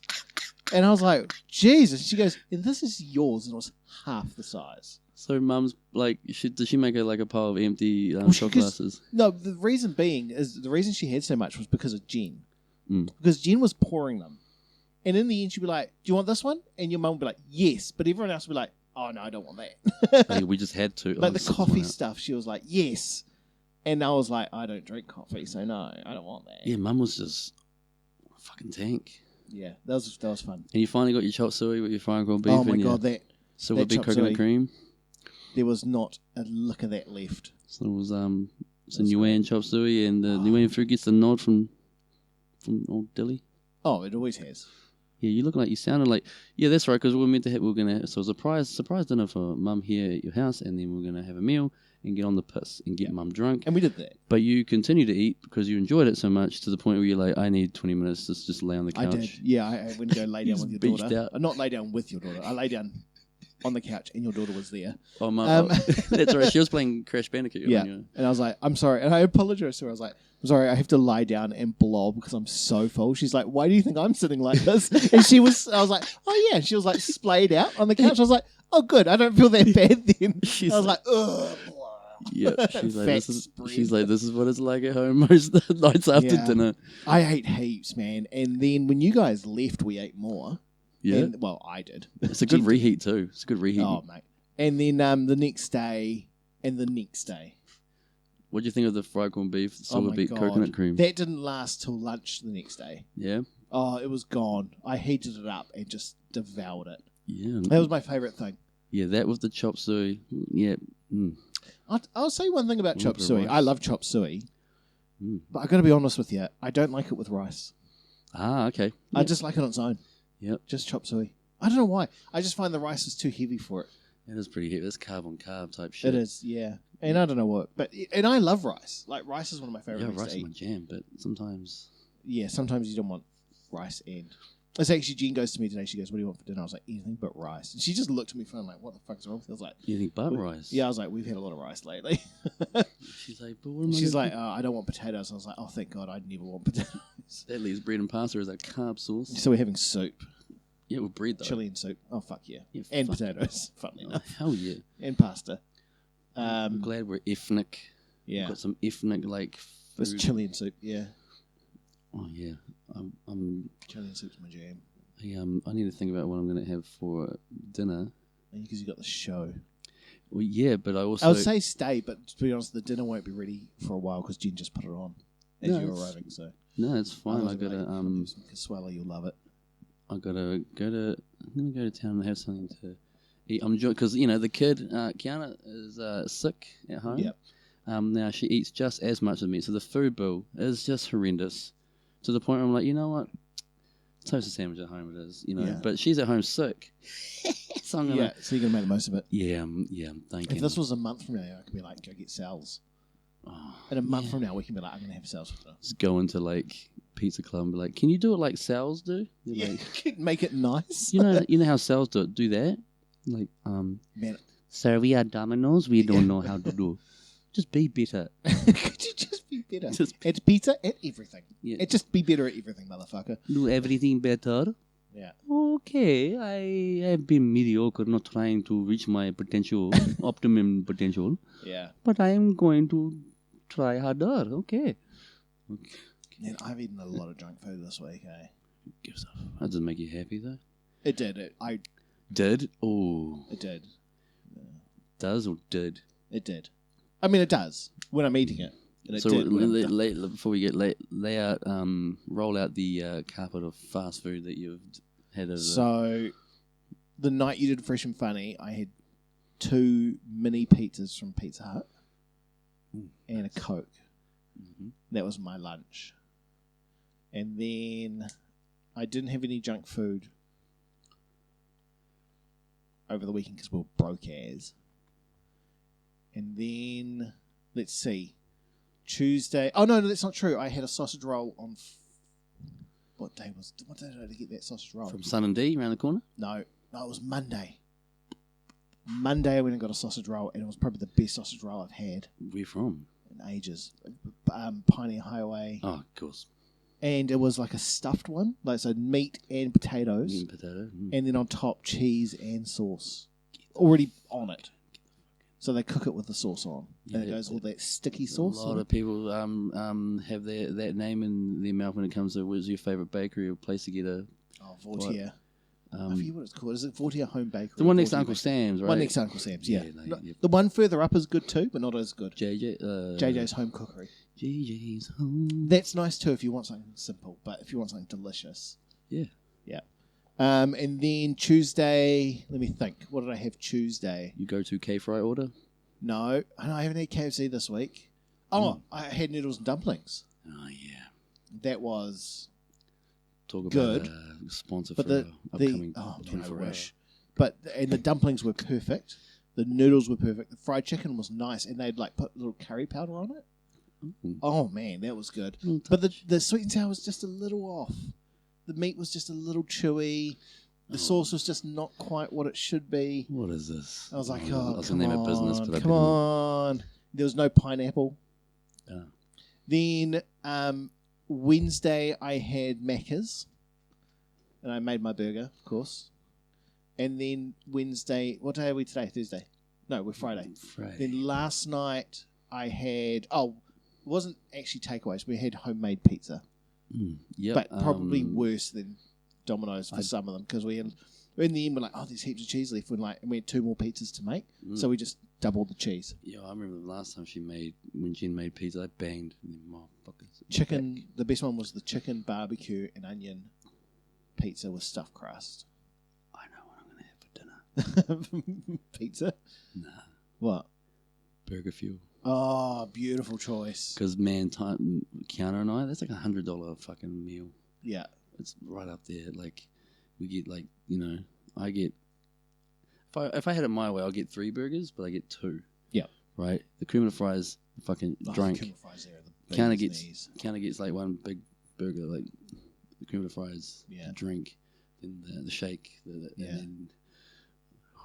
B: And I was like, Jesus. She goes, and this is yours, and it was half the size.
C: So mum's like, does she make a pile of empty shot
B: Because-
C: glasses?
B: No, the reason being is the reason she had so much was because of Jen.
C: Mm.
B: Because Jen was pouring them. And in the end, she'd be like, do you want this one? And your mum would be like, yes. But everyone else would be like, oh, no, I don't want that.
C: Like, we just had to.
B: Like the
C: six
B: coffee
C: one out.
B: stuff, she was like, yes. And I was like, I don't drink coffee, so no, I don't want that.
C: Yeah, mum was just a fucking tank.
B: Yeah, that was fun.
C: And you finally got your chop suey with your frying corned beef.
B: Oh my
C: and
B: God,
C: your silver
B: that
C: big
B: chop
C: coconut
B: suey.
C: cream.
B: There was not a lick of that left.
C: So it was some
B: That's
C: Nguyen chop suey, and Nguyen fruit gets the nod from old Dilly.
B: Oh, it always has.
C: Yeah, you look like you sounded like that's right because we were meant to have so it was a surprise dinner for mum here at your house, and then we were gonna have a meal and get on the piss and get mum drunk.
B: And we did that.
C: But you continued to eat because you enjoyed it so much to the point where you're like, I need 20 minutes to just lay on the couch.
B: I did. Yeah, I went to go lay down
C: Just
B: with your
C: beached
B: daughter.
C: out.
B: Not lay down with your daughter. I lay down on the couch, and your daughter was there.
C: Oh, mum. That's right. She was playing Crash Bandicoot.
B: Yeah.
C: On you.
B: And I was like, I'm sorry. And I apologized to her. I was like, I'm sorry, I have to lie down and blob because I'm so full. She's like, why do you think I'm sitting like this? And I was like, oh yeah. And she was like splayed out on the couch. I was like, oh good, I don't feel that bad then. I was like, ugh.
C: Yeah, she's like,
B: Fat
C: this is what it's like at home most nights after
B: Yeah.
C: dinner.
B: I ate heaps, man. And then when you guys left, we ate more.
C: Yeah,
B: And, well, I did.
C: it's a good reheat too. It's a good reheat.
B: Oh, mate. And then the next day and the next day.
C: What do you think of the fried corned beef, silver
B: my
C: beet
B: God.
C: coconut cream?
B: That didn't last till lunch the next day.
C: Yeah,
B: Oh, it was gone. I heated it up and just devoured it.
C: yeah,
B: That was my favourite thing.
C: yeah. That with the chop suey. Yeah,
B: I'll say one thing about
C: With
B: chop
C: the
B: suey.
C: rice.
B: I love chop suey,
C: Mm.
B: but I got to be honest with you. I don't like it with rice.
C: Okay.
B: I just like it on its own.
C: Yep.
B: Just chop suey. I don't know why. I just find the rice is too heavy for it.
C: That is pretty heavy. That's carb on carb type shit.
B: It is, yeah. And I don't know what, and I love rice. Like rice is one of my favorite
C: Yeah,
B: things
C: rice
B: to
C: is
B: eat.
C: my jam, but sometimes
B: Yeah, sometimes you don't want rice and. It's actually Jean goes to me today. She goes, "What do you want for dinner?" I was like, "Anything but rice." And she just looked at me funny, like, "What the fuck's wrong with you?" I was like,
C: you think butt rice.
B: "Yeah." I was like, "We've had a lot of rice lately."
C: She's like, but what am I
B: She's
C: gonna
B: like, "I don't want potatoes." I was like, "Oh, thank God, I never want potatoes."
C: do? That leaves bread and pasta as a carb source.
B: So we're having soup,
C: Yeah, with bread though.
B: Chilean soup. Oh fuck yeah,
C: Yeah,
B: and
C: fuck
B: potatoes. Funnily
C: Oh,
B: enough,
C: hell yeah.
B: and pasta.
C: I'm glad we're ethnic.
B: Yeah,
C: We've got some ethnic like
B: it's
C: food.
B: Chilean soup. Yeah,
C: Oh yeah. I'm
B: Chilean soup's my jam.
C: I need to think about what I'm going to have for dinner.
B: And because you got the show,
C: Well, yeah, but I also
B: I would say stay, but to be honest, the dinner won't be ready for a while because Jen just put it on as
C: No,
B: you're
C: it's-
B: arriving. So
C: no, it's fine.
B: Otherwise
C: I
B: I'd be
C: gotta
B: like, "I'll do some Caswella, you'll love it."
C: I'm gonna go to town and have something to eat. I'm because the kid Kiana is sick at home.
B: Yep.
C: Now she eats just as much as me, so the food bill is just horrendous. To the point where I'm like, you know what? Toast a sandwich at home it is,
B: Yeah.
C: But she's at home sick, so I'm gonna.
B: Yeah, so you're gonna make the most of it.
C: Yeah, I'm thinking.
B: If this was a month from now, I could be like, "Go get Sal's." In a month from now, we can be like, I'm going to have Sal's for dinner.
C: Just go into like Pizza Club and be like, can you do it like Sal's do? You're like,
B: Make it nice.
C: you know how Sal's do that? Like,
B: Man,
C: sir, we are Domino's. We don't know how to do. Just be better.
B: could you just be better? It's pizza at everything.
C: Yeah.
B: It just be better at everything, motherfucker.
C: Do everything better.
B: Yeah.
C: Okay, I have been mediocre, not trying to reach my potential, optimum potential.
B: Yeah.
C: But I am going to try harder. Okay.
B: Man, I've eaten a lot of junk food this week, eh?
C: Give stuff. That doesn't make you happy though.
B: It did. I
C: Did? Oh.
B: It did.
C: Does or did?
B: It did. I mean, it does when I'm eating it. And it
C: So
B: did when I'm done.
C: before we get roll out the carpet of fast food that you've had.
B: So, the night you did Fresh and Funny, I had 2 mini pizzas from Pizza Hut and a Coke.
C: Mm-hmm.
B: That was my lunch. And then I didn't have any junk food over the weekend because we were broke as. And then, let's see, Tuesday. Oh, no, that's not true. I had a sausage roll on. What day did I get that sausage roll?
C: From Sun and D around the corner?
B: No, it was Monday. Monday I went and got a sausage roll, and it was probably the best sausage roll I've had
C: Where from?
B: in ages. Pioneer Highway.
C: Oh, of course.
B: And it was like a stuffed one, like so meat and potatoes,
C: Meat and potato.
B: and then on top cheese and sauce already on it. So they cook it with the sauce on, and it goes all that sticky sauce.
C: A lot of people have that name in their mouth when it comes to what's your favourite bakery or place to get a...
B: Oh, Vortier. I forget what it's called. Is it Vortier Home Bakery?
C: The one next to
B: Vortier
C: Uncle
B: Bakery?
C: Sam's, right?
B: One next to Uncle Sam's, yeah.
C: Yeah.
B: The one further up is good too, but not as good.
C: JJ's
B: Home Cookery.
C: JJ's Home.
B: That's nice too if you want something simple, but if you want something delicious.
C: Yeah.
B: Yeah. And then Tuesday, let me think. What did I have Tuesday?
C: You go to K-Fry order?
B: No, I haven't had KFC this week. Oh, I had noodles and dumplings.
C: Oh, yeah.
B: That was
C: Talk
B: good.
C: about a sponsor
B: but
C: for our upcoming 24
B: I
C: hour.
B: wish. And the dumplings were perfect. The noodles were perfect. The fried chicken was nice, and they'd like put a little curry powder on it.
C: Mm.
B: Oh man, that was good.
C: Mm,
B: But the sweet and sour was just a little off. The meat was just a little chewy. The sauce was just not quite what it should be.
C: What is this?
B: I was like,
C: I
B: oh,
C: was
B: come
C: gonna name
B: on,
C: a business, but I
B: come
C: didn't.
B: on. There was no pineapple.
C: Oh.
B: Then Wednesday I had Macca's, and I made my burger, of course. And then Wednesday, what day are we today? Thursday? No, we're Friday. Then last night I had, it wasn't actually takeaways. We had homemade pizza,
C: Yep.
B: but probably worse than Domino's for some of them because in the end we're like, there's heaps of cheese left. And we had 2 more pizzas to make, so we just doubled the cheese.
C: Yeah, I remember the last time when Jen made pizza, I banged the motherfuckers.
B: Chicken, the best one was the chicken barbecue and onion pizza with stuffed crust.
C: I know what I'm going to have for dinner.
B: Pizza?
C: Nah.
B: What?
C: Burger Fuel.
B: Oh, beautiful choice.
C: Because, man, Kiana and I, that's like $100 fucking meal.
B: Yeah.
C: It's right up there. Like, we get I get... If I had it my way, I'll get 3 burgers, but I get 2.
B: Yeah.
C: Right? The cream and the fries, the fucking drink.
B: The fries there are the
C: Kiana gets like 1 big burger, like the cream and the fries,
B: Yeah.
C: the drink, then the shake.
B: Yeah.
C: And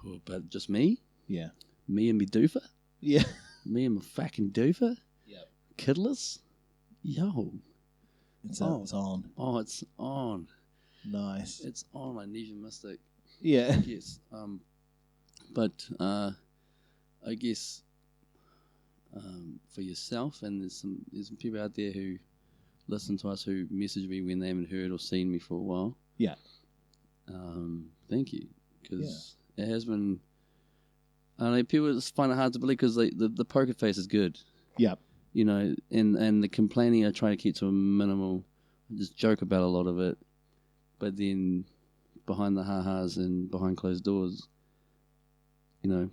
C: then, but just me?
B: Yeah.
C: Me and me doofer?
B: Yeah.
C: Me and my fucking doofer?
B: Yep.
C: Kidless? Yo.
B: It's on.
C: Oh, it's on.
B: Nice.
C: It's on. I need mystic.
B: Yeah.
C: Yes. But I guess for yourself, and there's some people out there who listen to us who message me when they haven't heard or seen me for a while.
B: Yeah.
C: Thank you, because it has been. I know people just find it hard to believe because the poker face is good.
B: Yep.
C: You know, and the complaining I try to keep to a minimal. I just joke about a lot of it, but then behind the ha-has and behind closed doors, you know,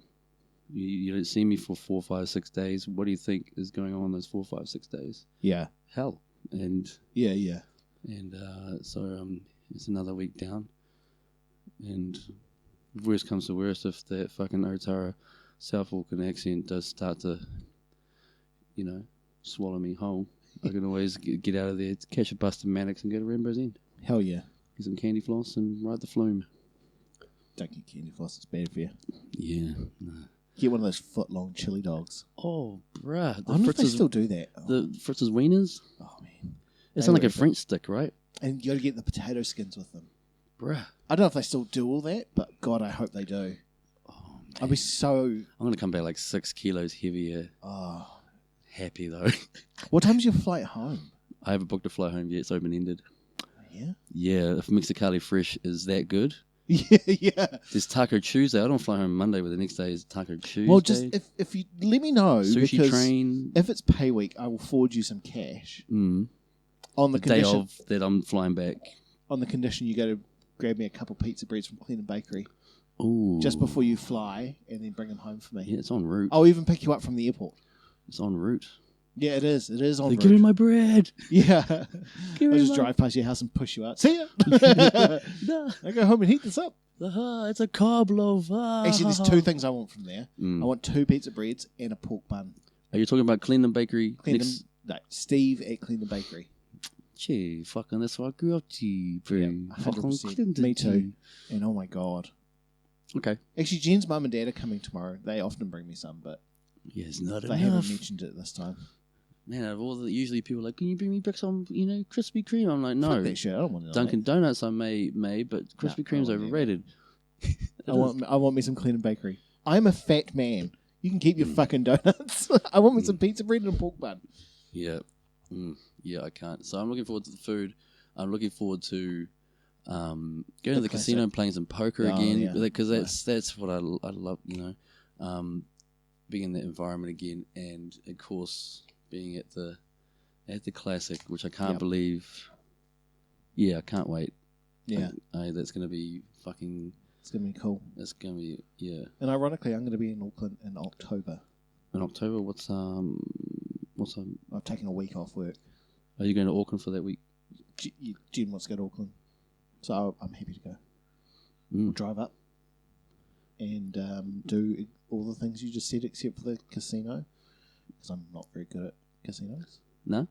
C: you don't see me for 4, 5, 6 days. What do you think is going on those 4, 5, 6 days?
B: Yeah.
C: Hell. And
B: Yeah.
C: and so it's another week down. And if worst comes to worst, if that fucking Otara South Auckland accent does start to, swallow me whole, I can always get out of there, catch a bus to Mannix and go to Rainbow's End.
B: Hell yeah.
C: Get some candy floss and ride the flume.
B: Don't get candy floss, it's bad for you.
C: Yeah. No.
B: Get one of those foot-long chili dogs.
C: Oh, bruh.
B: I wonder if they still do that.
C: The Fritz's wieners.
B: Oh, man.
C: It's not like a French stick, right?
B: And you got to get the potato skins with them.
C: Bruh.
B: I don't know if they still do all that, but God, I hope they do.
C: Oh, man.
B: I'll be so...
C: I'm going to come back like 6 kilos heavier.
B: Oh.
C: Happy, though.
B: What time's your flight home?
C: I haven't booked a flight home yet. It's open-ended.
B: Yeah?
C: Yeah, if Mexicali Fresh is that good.
B: Yeah.
C: There's Taco Tuesday. I don't fly home Monday, but the next day is Taco Tuesday.
B: Well, just if you let me know,
C: Sushi
B: because
C: train.
B: if it's pay week, I will forward you some cash on the
C: day
B: condition
C: of that I'm flying back.
B: on the condition you go to grab me a couple pizza breads from Clean and Bakery
C: Ooh.
B: just before you fly, and then bring them home for me.
C: Yeah, it's en route.
B: I'll even pick you up from the airport.
C: It's en route.
B: Yeah, it is. It is on route.
C: Give me my bread.
B: Yeah.
C: Give
B: I'll
C: me
B: just
C: my-
B: drive past your house and push you out. See ya.
C: No.
B: I go home and heat this up.
C: It's a carb loaf.
B: Actually, there's 2 things I want from there.
C: Mm.
B: I want 2 pizza breads and a pork bun.
C: Are you talking about Clean and Bakery?
B: Steve at Clean and Bakery.
C: Gee, fucking, that's what I grew up to, bro.
B: Yeah,
C: Fucking
B: 100%.
C: Clinton
B: Me too.
C: tea.
B: And oh my God.
C: Okay.
B: Actually, Jen's mum and dad are coming tomorrow. They often bring me some, but
C: Yeah, it's not
B: they
C: enough.
B: haven't mentioned it this time.
C: Man, out of all the, usually people are like, can you bring me back some, Krispy Kreme? I'm like,
B: Fuck
C: no.
B: that shit. I don't want to know
C: Dunkin' Donuts I may, but Krispy
B: I
C: Kreme's
B: don't want
C: overrated.
B: that. I want me some Clean and Bakery. I'm a fat man. You can keep your fucking donuts. I want me some pizza bread and a pork bun.
C: Yeah. Yeah, I can't. So I'm looking forward to the food. I'm looking forward to going to the
B: classic.
C: casino and playing some poker
B: Oh,
C: again,
B: yeah.
C: because that's what I love, being in that environment again, and of course being at the classic, which I can't
B: Yep.
C: believe. Yeah, I can't wait.
B: Yeah,
C: That's gonna be fucking.
B: it's going to be cool.
C: That's gonna be
B: And ironically, I'm going to be in Auckland in October.
C: in October. What's
B: I've taken a week off work.
C: Are you going to Auckland for that week?
B: Jen wants to go to Auckland. So I'm happy to go.
C: Mm.
B: We'll drive up and do all the things you just said except for the casino. Because I'm not very good at casinos.
C: No.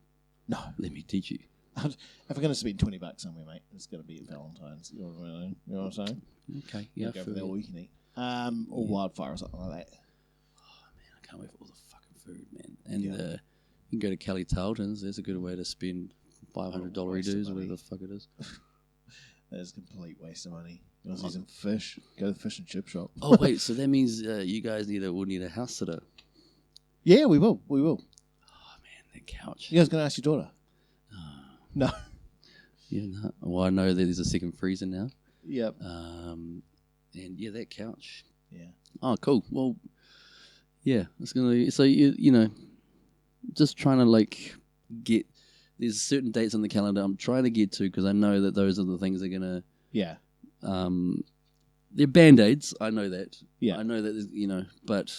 B: No.
C: Let me teach you.
B: If I'm going to spend $20 somewhere, mate, it's going to be at Valentine's. You know what I'm saying?
C: Okay. Yeah.
B: Go
C: I
B: for
C: feel
B: that
C: you.
B: all you can eat. Or wildfire or something like that.
C: I can't wait for all the fucking food, man. And
B: Yeah.
C: you can go to Kelly Tarleton's. There's a good way to spend $500
B: waste of
C: dues or
B: money.
C: whatever the fuck it is.
B: That is a complete waste of money. You want to see some fish? Go to the fish and chip shop.
C: Oh wait, so that means you guys will need a house sitter.
B: Yeah, we will. We will.
C: Oh man, that couch.
B: You guys going to ask your daughter? No.
C: Yeah, no. Well, I know that there's a second freezer now.
B: Yep.
C: And yeah, that couch.
B: Yeah.
C: Oh, cool. Well, yeah, it's gonna. So just trying to like get. There's certain dates on the calendar I'm trying to get to because I know that those are the things that are gonna.
B: Yeah.
C: They're band-aids. I know that.
B: Yeah.
C: I know that. But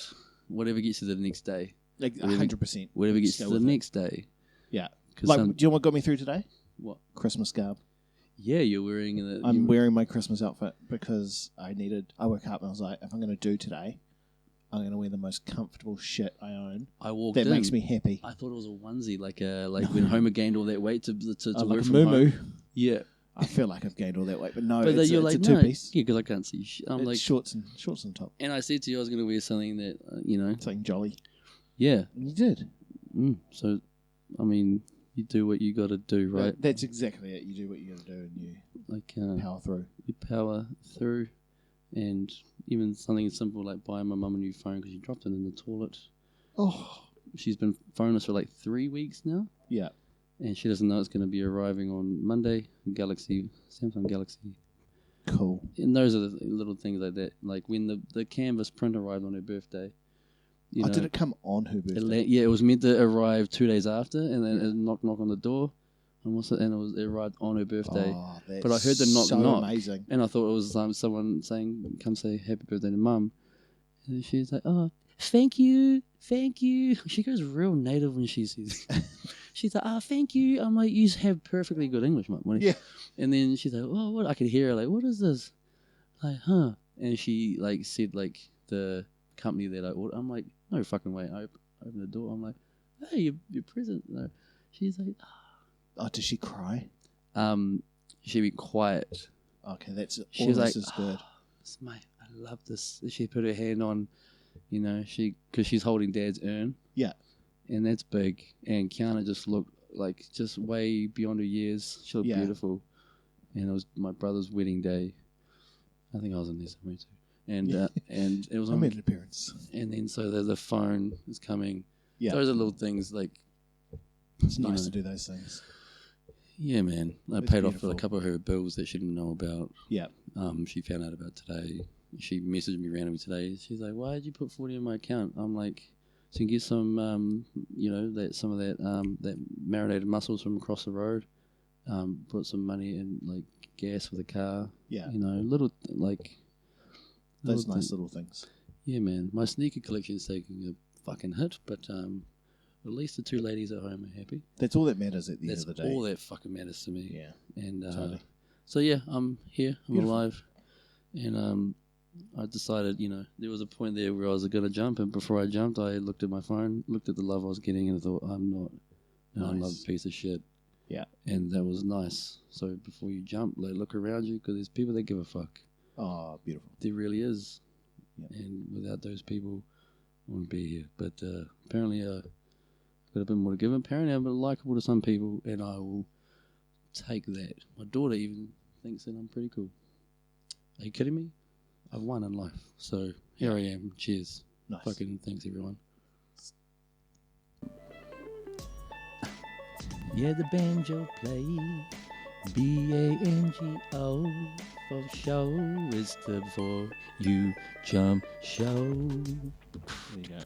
C: whatever gets you to the next day.
B: Like
C: Whatever-
B: 100%.
C: Whatever gets
B: Just
C: you
B: go
C: to the
B: with it.
C: next day.
B: Yeah.
C: 'Cause
B: Like, do you know what got me through today?
C: what?
B: Christmas garb.
C: Yeah, you're wearing.
B: I'm wearing my Christmas outfit because I woke up and I was like, if I'm going to do today, I'm going to wear the most comfortable shit I own.
C: I walked
B: That
C: in.
B: makes me happy.
C: I thought it was a onesie, like when Homer gained all that weight to
B: I
C: work
B: like a
C: from
B: moo-moo.
C: home. Yeah,
B: I feel like I've gained all that weight, but no,
C: but then
B: it's,
C: you're
B: it's
C: like,
B: a
C: no,
B: two-piece.
C: yeah, because I can't see. I'm
B: It's
C: like,
B: shorts and top.
C: and I said to you, I was going to wear something that
B: Something jolly.
C: yeah.
B: And you did.
C: So, I mean, you do what you got to do, right?
B: That's exactly it. You do what you got to do and you
C: Like
B: power through.
C: you power through, and even something as simple like buying my mum a new phone because she dropped it in the toilet.
B: Oh.
C: She's been phoning us for like 3 weeks now.
B: Yeah.
C: And she doesn't know it's going to be arriving on Monday. Samsung Galaxy.
B: Cool.
C: And those are the little things like that. Like when the canvas print arrived on her birthday.
B: Did it come on her birthday?
C: It was meant to arrive 2 days after, and then it knock on the door, and it arrived on her birthday.
B: Oh, that's
C: But I heard the knock
B: so
C: knock,
B: amazing.
C: and I thought it was someone saying, "Come say happy birthday to Mum," and she's like, "Oh, thank you." She goes real native when she says. She's like, "Oh, thank you." I'm like, "You have perfectly good English, Mum."
B: Yeah.
C: And then she's like, "Oh, what?" I could hear her like, "What is this?" Like, huh? And she said the company that I ordered. I'm like, "No fucking way!" I opened the door. I'm like, hey, your present. No. She's like,
B: Oh, does she cry?
C: she'd be quiet.
B: Okay, that's
C: She
B: all
C: was
B: of
C: like,
B: this is good.
C: This mate, I love this. She put her hand on, because she's holding Dad's urn.
B: Yeah.
C: And that's big. And Kiana just looked like just way beyond her years. She looked beautiful. And it was my brother's wedding day. I think I was in there somewhere too. And and it was
B: I
C: on.
B: made an appearance.
C: And then so the phone is coming.
B: Yeah.
C: Those are little things like.
B: It's nice to do those things.
C: Yeah, man. I
B: It's
C: paid off
B: beautiful.
C: for a couple of her bills that she didn't know about.
B: Yeah.
C: She found out about today. She messaged me randomly today. She's like, "Why did you put 40 in my account?" I'm like, "So you can get some, some of that marinated mussels from across the road. Put some money in like gas for the car.
B: Yeah.
C: Little like
B: Those
C: little
B: nice little things.
C: Yeah, man. My sneaker collection is taking a fucking hit, but at least the two ladies at home are happy.
B: That's all that matters at the
C: That's
B: end of the day.
C: all that fucking matters to me.
B: Yeah.
C: And
B: Totally.
C: so yeah, I'm here. I'm
B: Beautiful.
C: alive. And I decided, there was a point there where I was going to jump, and before I jumped, I looked at my phone, looked at the love I was getting, and I thought, I'm not an
B: Nice.
C: unloved piece of shit.
B: Yeah.
C: And that was nice. So before you jump, look around you, because there's people that give a fuck.
B: Oh, beautiful.
C: There really is.
B: Yeah.
C: And without those people, I wouldn't be here. But apparently, I've got a bit more to give. Apparently, I'm likable to some people, and I will take that. My daughter even thinks that I'm pretty cool. Are you kidding me? I've won in life. So here I am. Cheers.
B: Nice.
C: Fucking thanks, everyone. Yeah, the banjo play. BANGO for show is the For You Jump Show.
B: There you go.